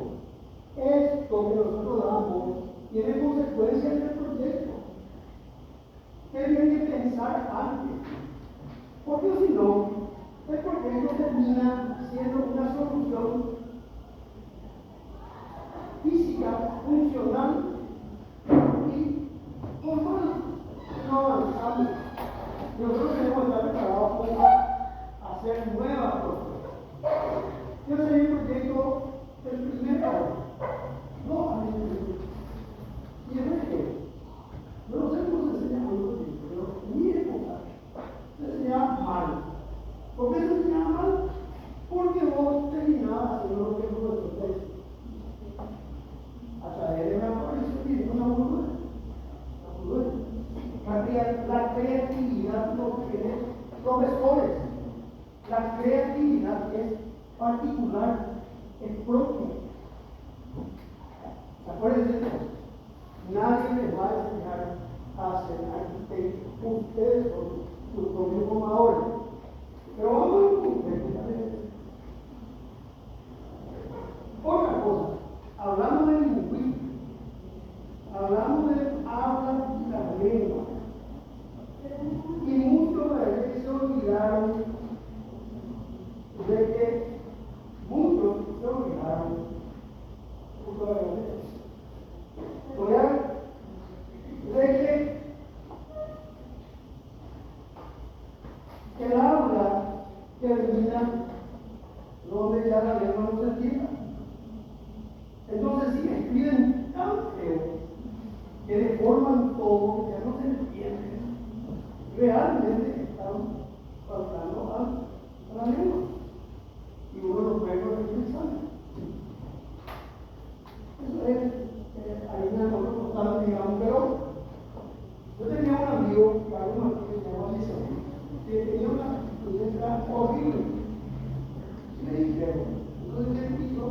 Esto que nosotros damos tiene consecuencias en el proyecto. Ustedes tienen que pensar antes. Porque si no, el proyecto termina siendo una solución física, funcional y no avanzamos. Nosotros tenemos que estar preparados para hacer nuevas cosas. Yo sería el proyecto del primer año. No, a mí y es que yo no sé cómo se enseña con los proyectos, pero en mi época se enseñaba mal. ¿Por qué se enseñaba mal? Porque vos terminabas haciendo lo que el profesor te decía. A través de una coalición y una burbuja. La creatividad no tiene profesores. La creatividad es particular, es propia. Acuérdense de eso. Nadie les va a enseñar a ser arquitectos. Ustedes son sus propios formadores. Pero vamos a un punto. Otra cosa, hablamos de lingüística, hablamos de habla y la lengua. Y muchos de ellos se olvidaron de que el habla termina donde ya la lengua no se entienda. Entonces, si escriben tan feo que deforman todo, ya no se entiende, realmente están faltando a la lengua. Y uno lo puede utilizar. Eso es, hay una cosa constante, digamos, pero yo tenía un amigo, Carlos Martínez, que se llama Liceo, que tenía una letra horrible. Y le dijeron, entonces él hizo,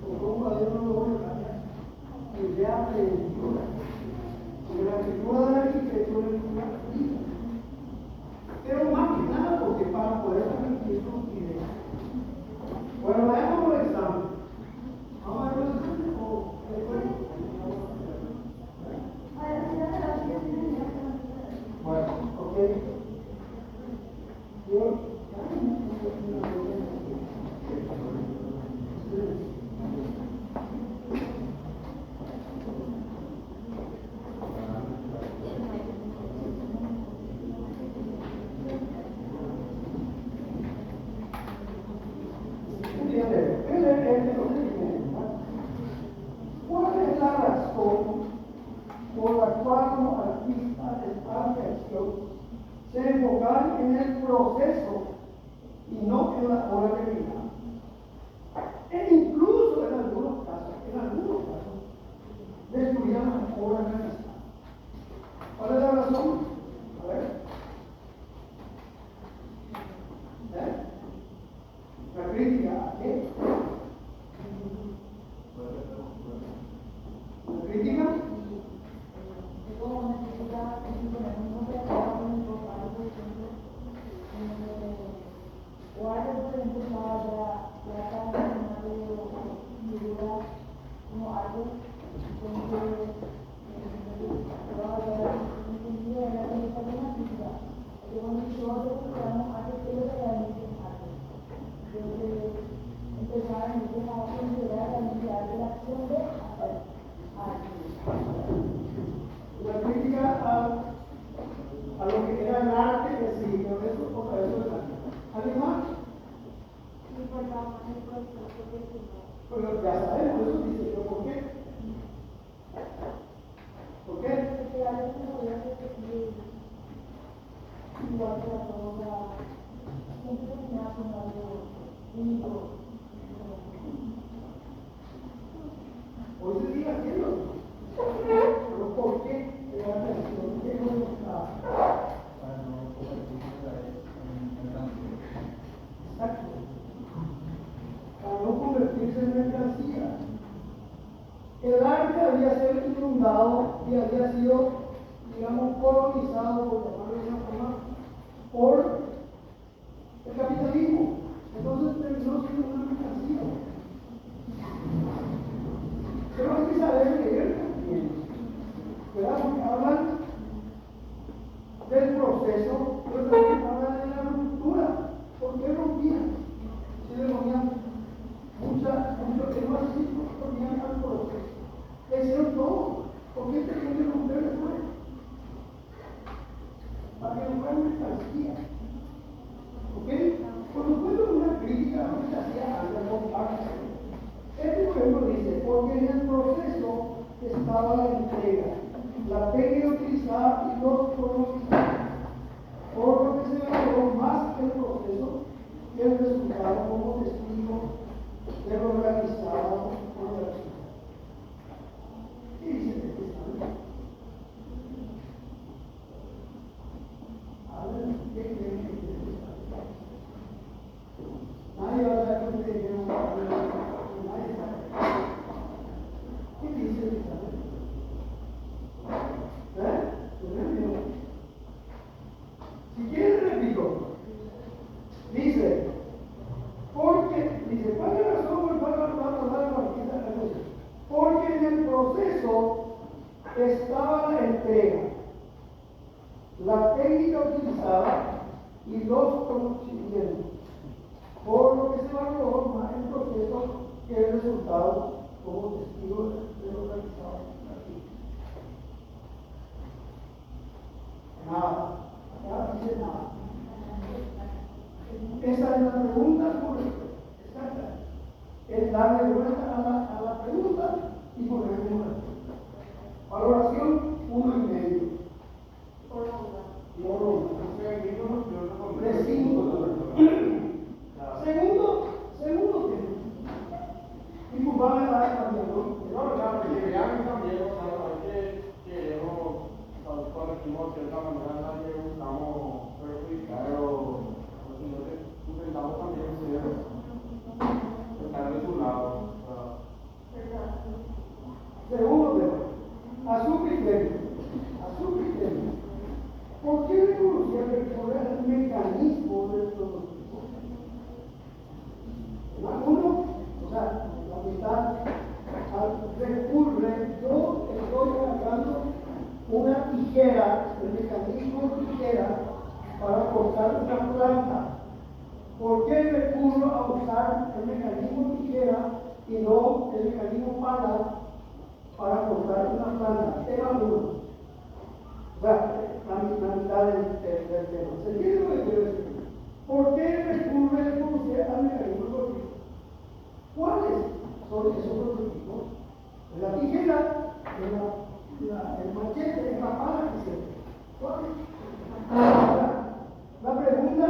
compró un cuaderno nuevo de plata, y ya aprendió la escritura de la arquitectura es una vida. Pero más que nada, porque para poder transmitir sus ideas. Bueno, vayamos por el examen. Vamos a ver el examen o después. Bueno, ok. Yo. ¿Cuál es la razón por la cual los artistas de arte acción se enfocan en el proceso y no en la obra terminada? E incluso en algunos casos, destruían las obras realizadas. ¿Cuál es la razón? A ver. La crítica a qué? ¿La crítica? La crítica a lo que era el arte en sí, pero eso otra vez es arte. ¿Alguien más? Pero ya sabemos, eso dice, pero ¿por qué? ¿Por qué? Porque a veces no voy a repetir igual que la cosa, siempre terminaba con algo único. El arte había sido inundado y había sido, digamos, colonizado, por llamarlo de una forma, por el capitalismo. Entonces terminó siendo una mercancía. Pero hay que saber leer también. ¿Verdad? Porque hablan del proceso, pero también hablan de la ruptura. ¿Por qué rompían? Si le ponían mucho énfasis, ponían al proceso. Le hicieron todo. ¿Por qué tenían que romper después? Para que no fuera mercancía. ¿Ok? Por supuesto, una crítica no se hacía a la comparte. Este, por ejemplo, dice, porque en el proceso estaba la entrega, la técnica utilizada y los conocimientos, por lo que se valoró más el proceso que el resultado como testigo de lo organizado por la sociedad. ¿Qué dice el texto? A ver, ¿qué creen que es? Nadie va a dar cuenta de que no va a hablar. Nadie sabe. ¿Qué dice el Isabel? Si quieren repito. Dice, ¿cuál es la razón por la cual va a hablar la marquita de la cosa? Porque en el proceso estaba la entrega, la técnica utilizada y los conocimientos, por lo que se valoró más el proceso que el resultado como testigo de lo realizado aquí. Nada, acá dice nada. Esa es la pregunta correcta. Exacta. Es darle vuelta a la pregunta y ponerle una respuesta. Valoración 1,5. De 5. Segundo tema. Y pues van a dar también, ¿no? No, claro, que vean también, o sea, queremos, corregimos de cierta manera, nadie buscamos perjudicar o sino que intentamos también estar de su lado. Segundo tema, a su criterio, ¿por qué reconocía recurrir al mecanismo del prototipo? Uno, o sea, la mitad recurre, yo estoy agarrando una tijera, el mecanismo tijera, para cortar una planta. ¿Por qué recurro a usar el mecanismo tijera y no el mecanismo pala para cortar una planta? Tema 1. O sea, la mitad del tema. ¿Se entiende lo que quiero decir? ¿Por qué recurre al mecanismo prototipo? ¿Cuáles son esos prototipos? La tijera, el machete, la pala que se ve. ¿Cuáles? La pregunta,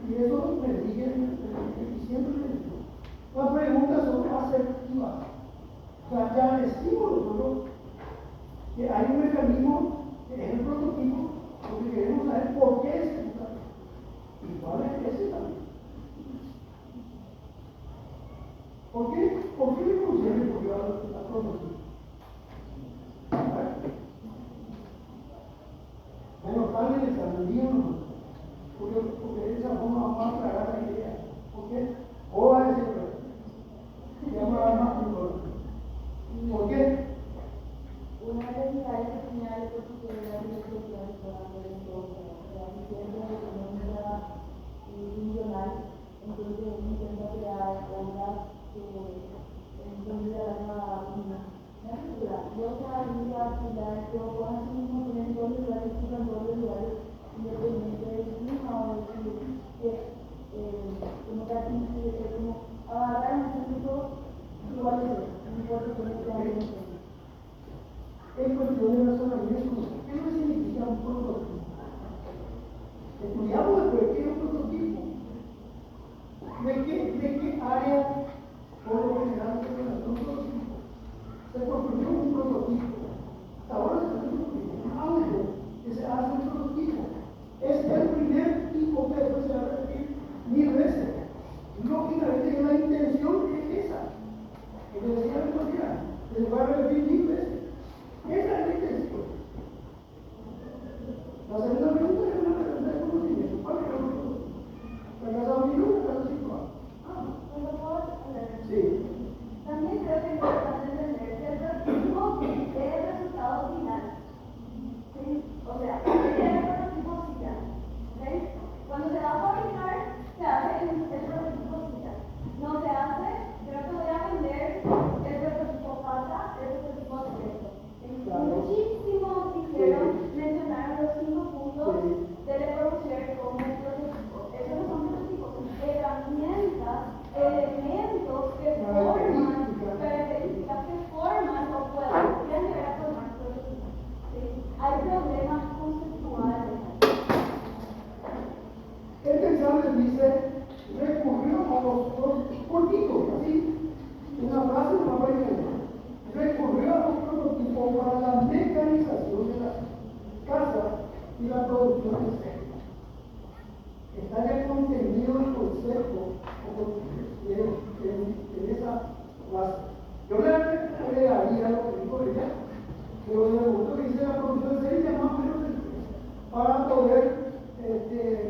y eso me dije, y siempre me digo, las preguntas son asertivas. O sea, ya decimos nosotros que hay un mecanismo que es el prototipo, porque queremos saber por qué es el mecanismo. ¿Y cuál es ese también? ¿Por qué le considero que yo la prototipo? Bueno, tal vez examinemos, porque de esa forma vamos a aclarar la idea. ¿Por qué? O va a decir, ya me va a dar más importante. ¿Por qué? Una necesidad de señales de posibilidad de expresión para poder entonces, la vivienda económica y regional, entonces intenta crear obras que encuentran una figura. Yo sabía que yo puedo así mismo tener dos lugares, en dos lugares, independiente del clima o del como casi como agarrar un centro igual no importa que no sea Es cuestión de razonamiento. ¿Qué no significa un prototipo? Estudiamos después qué es un prototipo. ¿De qué área, por lo general, se construyó un prototipo? Se construyó un prototipo. Ahora se construye un prototipo. Un auto que se hace un prototipo. Es el primer tipo que después se va a repetir 1000 veces. Lógicamente, la intención es esa. Que decía el otro día. en lugar de repetir 1000 veces. Esa es la intención. La segunda pregunta es una pregunta de conocimiento. ¿Cuál es el conocimiento? ¿Fracasado mi nunca? ¿Fracasado 5 años? Sí. También creo que es importante entender que el prototipo es el resultado final. ¿Sí? O sea, el prototipo final. ¿Okay? Cuando se va a fabricar, se hace el prototipo final. No se hace, creo que voy a vender el prototipo falta, el prototipo secreto. Muchísimos quisieron mencionar los 5 puntos de Le Corbusier como prototipo. Esos no son prototipos, son herramientas, elementos que forman, características que forman o pueden llegar a formar prototipos. ¿Sí? Hay problemas conceptuales. Este examen dice, recurrió a los cortitos, así, una frase, una variante. Recurrió a los prototipos para la mecanización de las casas y la producción de serie. Está ya contenido el concepto en esa frase. Yo le agregaría lo que dijo ella, pero de momento que dice la producción de serie, más o menos para poder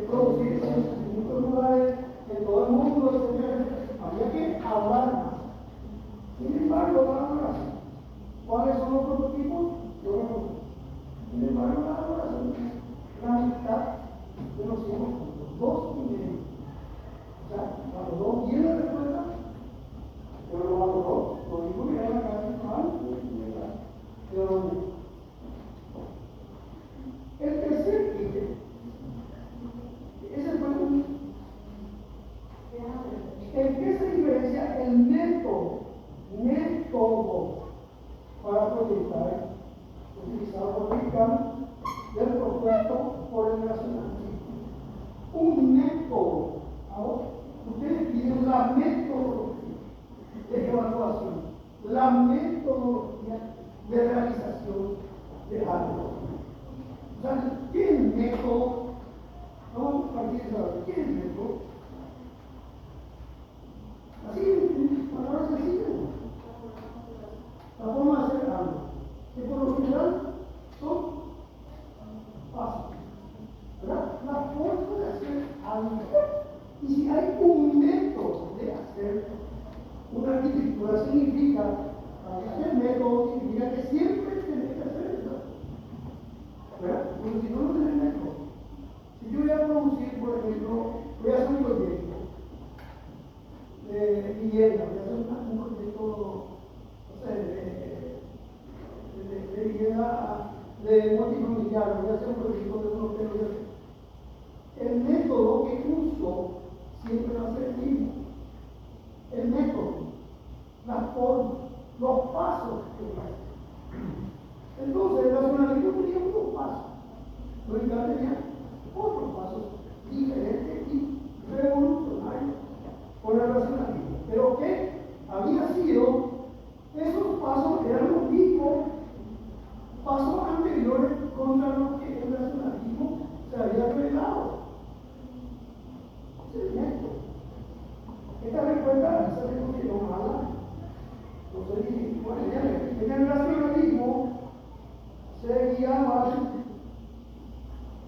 producir en muchos lugares, en todo el mundo, etc. Había que hablar más. Sin embargo, la valoración. ¿Cuáles son los prototipos? Yo no lo sé. Sin embargo, la valoración es la mitad de los 5 puntos, 2,5. O sea, valoró bien la respuesta, pero lo valoró, lo dijo que era casi mal, pero no. El tercer ítem, ese fue un. ¿En qué se diferencia el método para proyectar utilizado por Wickham del propuesto por el racionalismo? Un método. Ahora, ustedes piden la metodología de evaluación, la metodología de realización de algo. O sea, ¿qué es el método? Vamos a partir de ahora. ¿Qué es el método? Así, palabras sencillas. La forma de hacer algo, que por lo general son pasos, ¿verdad? La forma de hacer algo. Y si hay un método de hacer una arquitectura, significa, el método significa que siempre tienes que hacer eso, ¿verdad? Porque si no, no tienes método. Si yo voy a producir, por ejemplo, voy a hacer un proyecto de vivienda, voy a hacer un proyecto, no sé, de vivienda de multifamiliar, voy a hacer un proyecto de un hotel. El método que uso siempre va a ser el mismo. El método, la forma, los pasos que voy a hacer. Entonces, el racionalismo tenía unos pasos, los demás tenían otros pasos diferentes y revolucionarios por el racionalismo. Pero que había sido, esos pasos eran los mismos pasos anteriores contra los que el racionalismo se había revelado. Esta respuesta se me consideró mala. Entonces, bueno, en el racionalismo se guiaba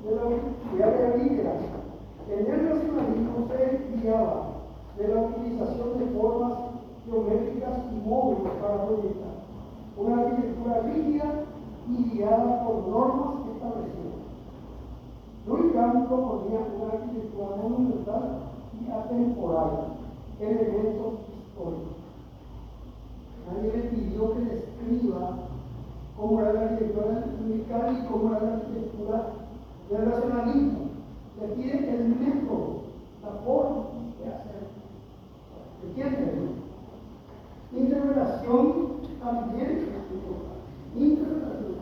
en el racionalismo se guiaba de la utilización de formas geométricas y móviles para proyectar una arquitectura rígida y guiada por normas establecidas. Wickham proponía una arquitectura monumental y atemporal, elementos históricos. Nadie le pidió que describa cómo era la arquitectura unical y cómo era la arquitectura del racionalismo. Le pide el método, la forma de hacer. ¿Entienden? Interrelación también es importante. Interrelación.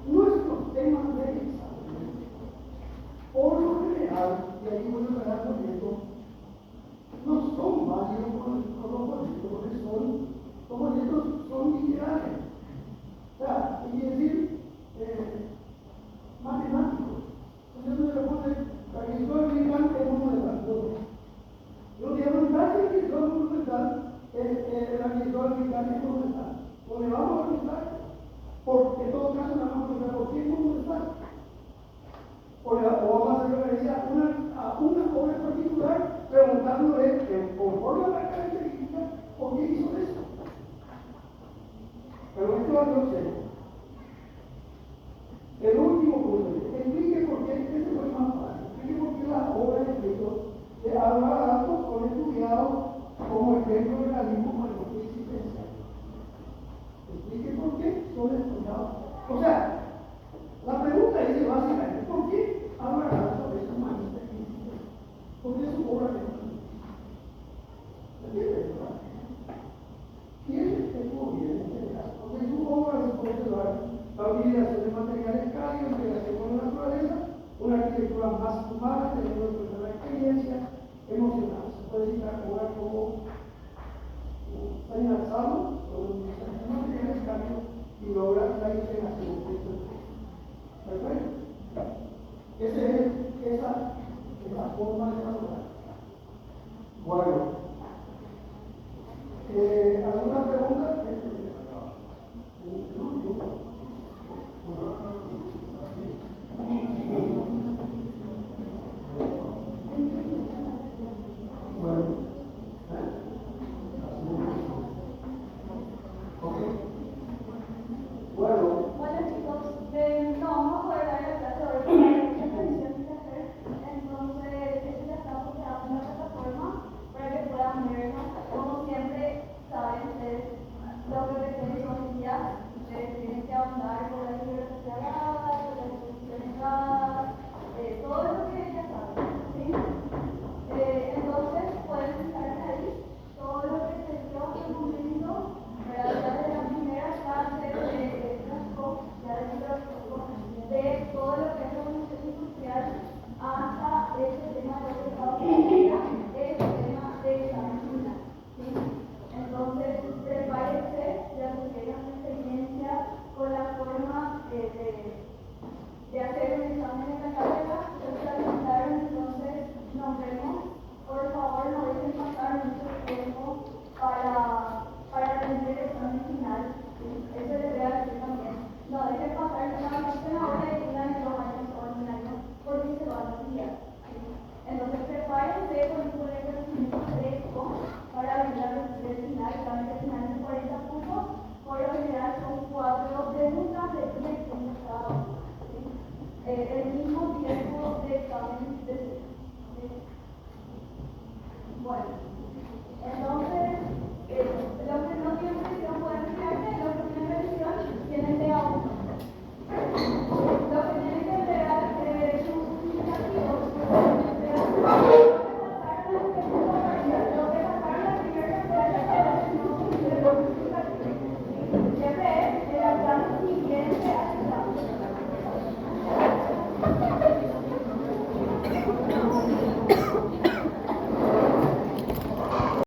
Nuestros temas de examen, por lo general, y ahí voy a hablar con esto, no son válidos con los boletos, porque los boletos son literales. O sea, hay que decir, matemáticos. Entonces uno le pone, para que todo el gigante es monumental. Lo que es monumental es que todo monumental, la hablando de que conforme a la característica, ¿por qué hizo eso? Pero esto va a ser el último punto. Explique por qué, ese fue más fácil. Explique por qué las obras de Cristo de Álvaro Alto son estudiados como ejemplo del realismo magnífico existencial. Explique por qué son estudiados. O sea, la pregunta dice básicamente, ¿por qué Álvaro Alto es humanista existencial? ¿Por qué su obra es humanista? ¿Entiendes? ¿Quién estuvo bien en este caso? Porque su obra se puede observar la utilización de materiales cálidos, integración con la naturaleza, una arquitectura más humana, teniendo en cuenta la experiencia emocional. Se puede citar obras como San Salmo, con materiales cálidos y logra la integración de estos. ¿Perfecto? Esa es la forma de valorar. Bueno. ¿Alguna pregunta? Bueno chicos, no vamos a poder dar la clase hoy porque hay muchas revisiones que hacer. Entonces, esto ya está posteado en la plataforma para que puedan vernos. Como siempre, saben ustedes, lo que requieren son días. Ustedes tienen que ahondar por las libertades sagradas, por las exposiciones dadas, todo lo que ya saben, ¿sí? Entonces, pueden estar ahí todo lo que se dio en el momento, ¿verdad? Ya de la primera clase de Foucault, ya de Foucault, de todo lo que es la evolución industrial hasta ese tema de resultados de ese tema de examen final, ¿sí? Entonces, prepárense, ya que tengan experiencia con la forma de hacer un examen en la carrera, ustedes la presentaron, entonces nos vemos. Por favor, no dejen pasar mucho tiempo para rendir el examen final. ¿Sí? Eso les voy a decir también. No dejen pasar solamente una hora y digan que 2 años o un año, porque se van a olvidar. ¿Sí? Entonces, prepárense con un buen conocimiento fresco para venir a rendir el final. El final de 40 puntos, por lo general son 4 preguntas de 10 puntos cada uno. ¿Sí? El mismo tiempo de examen de ¿sí? Bueno.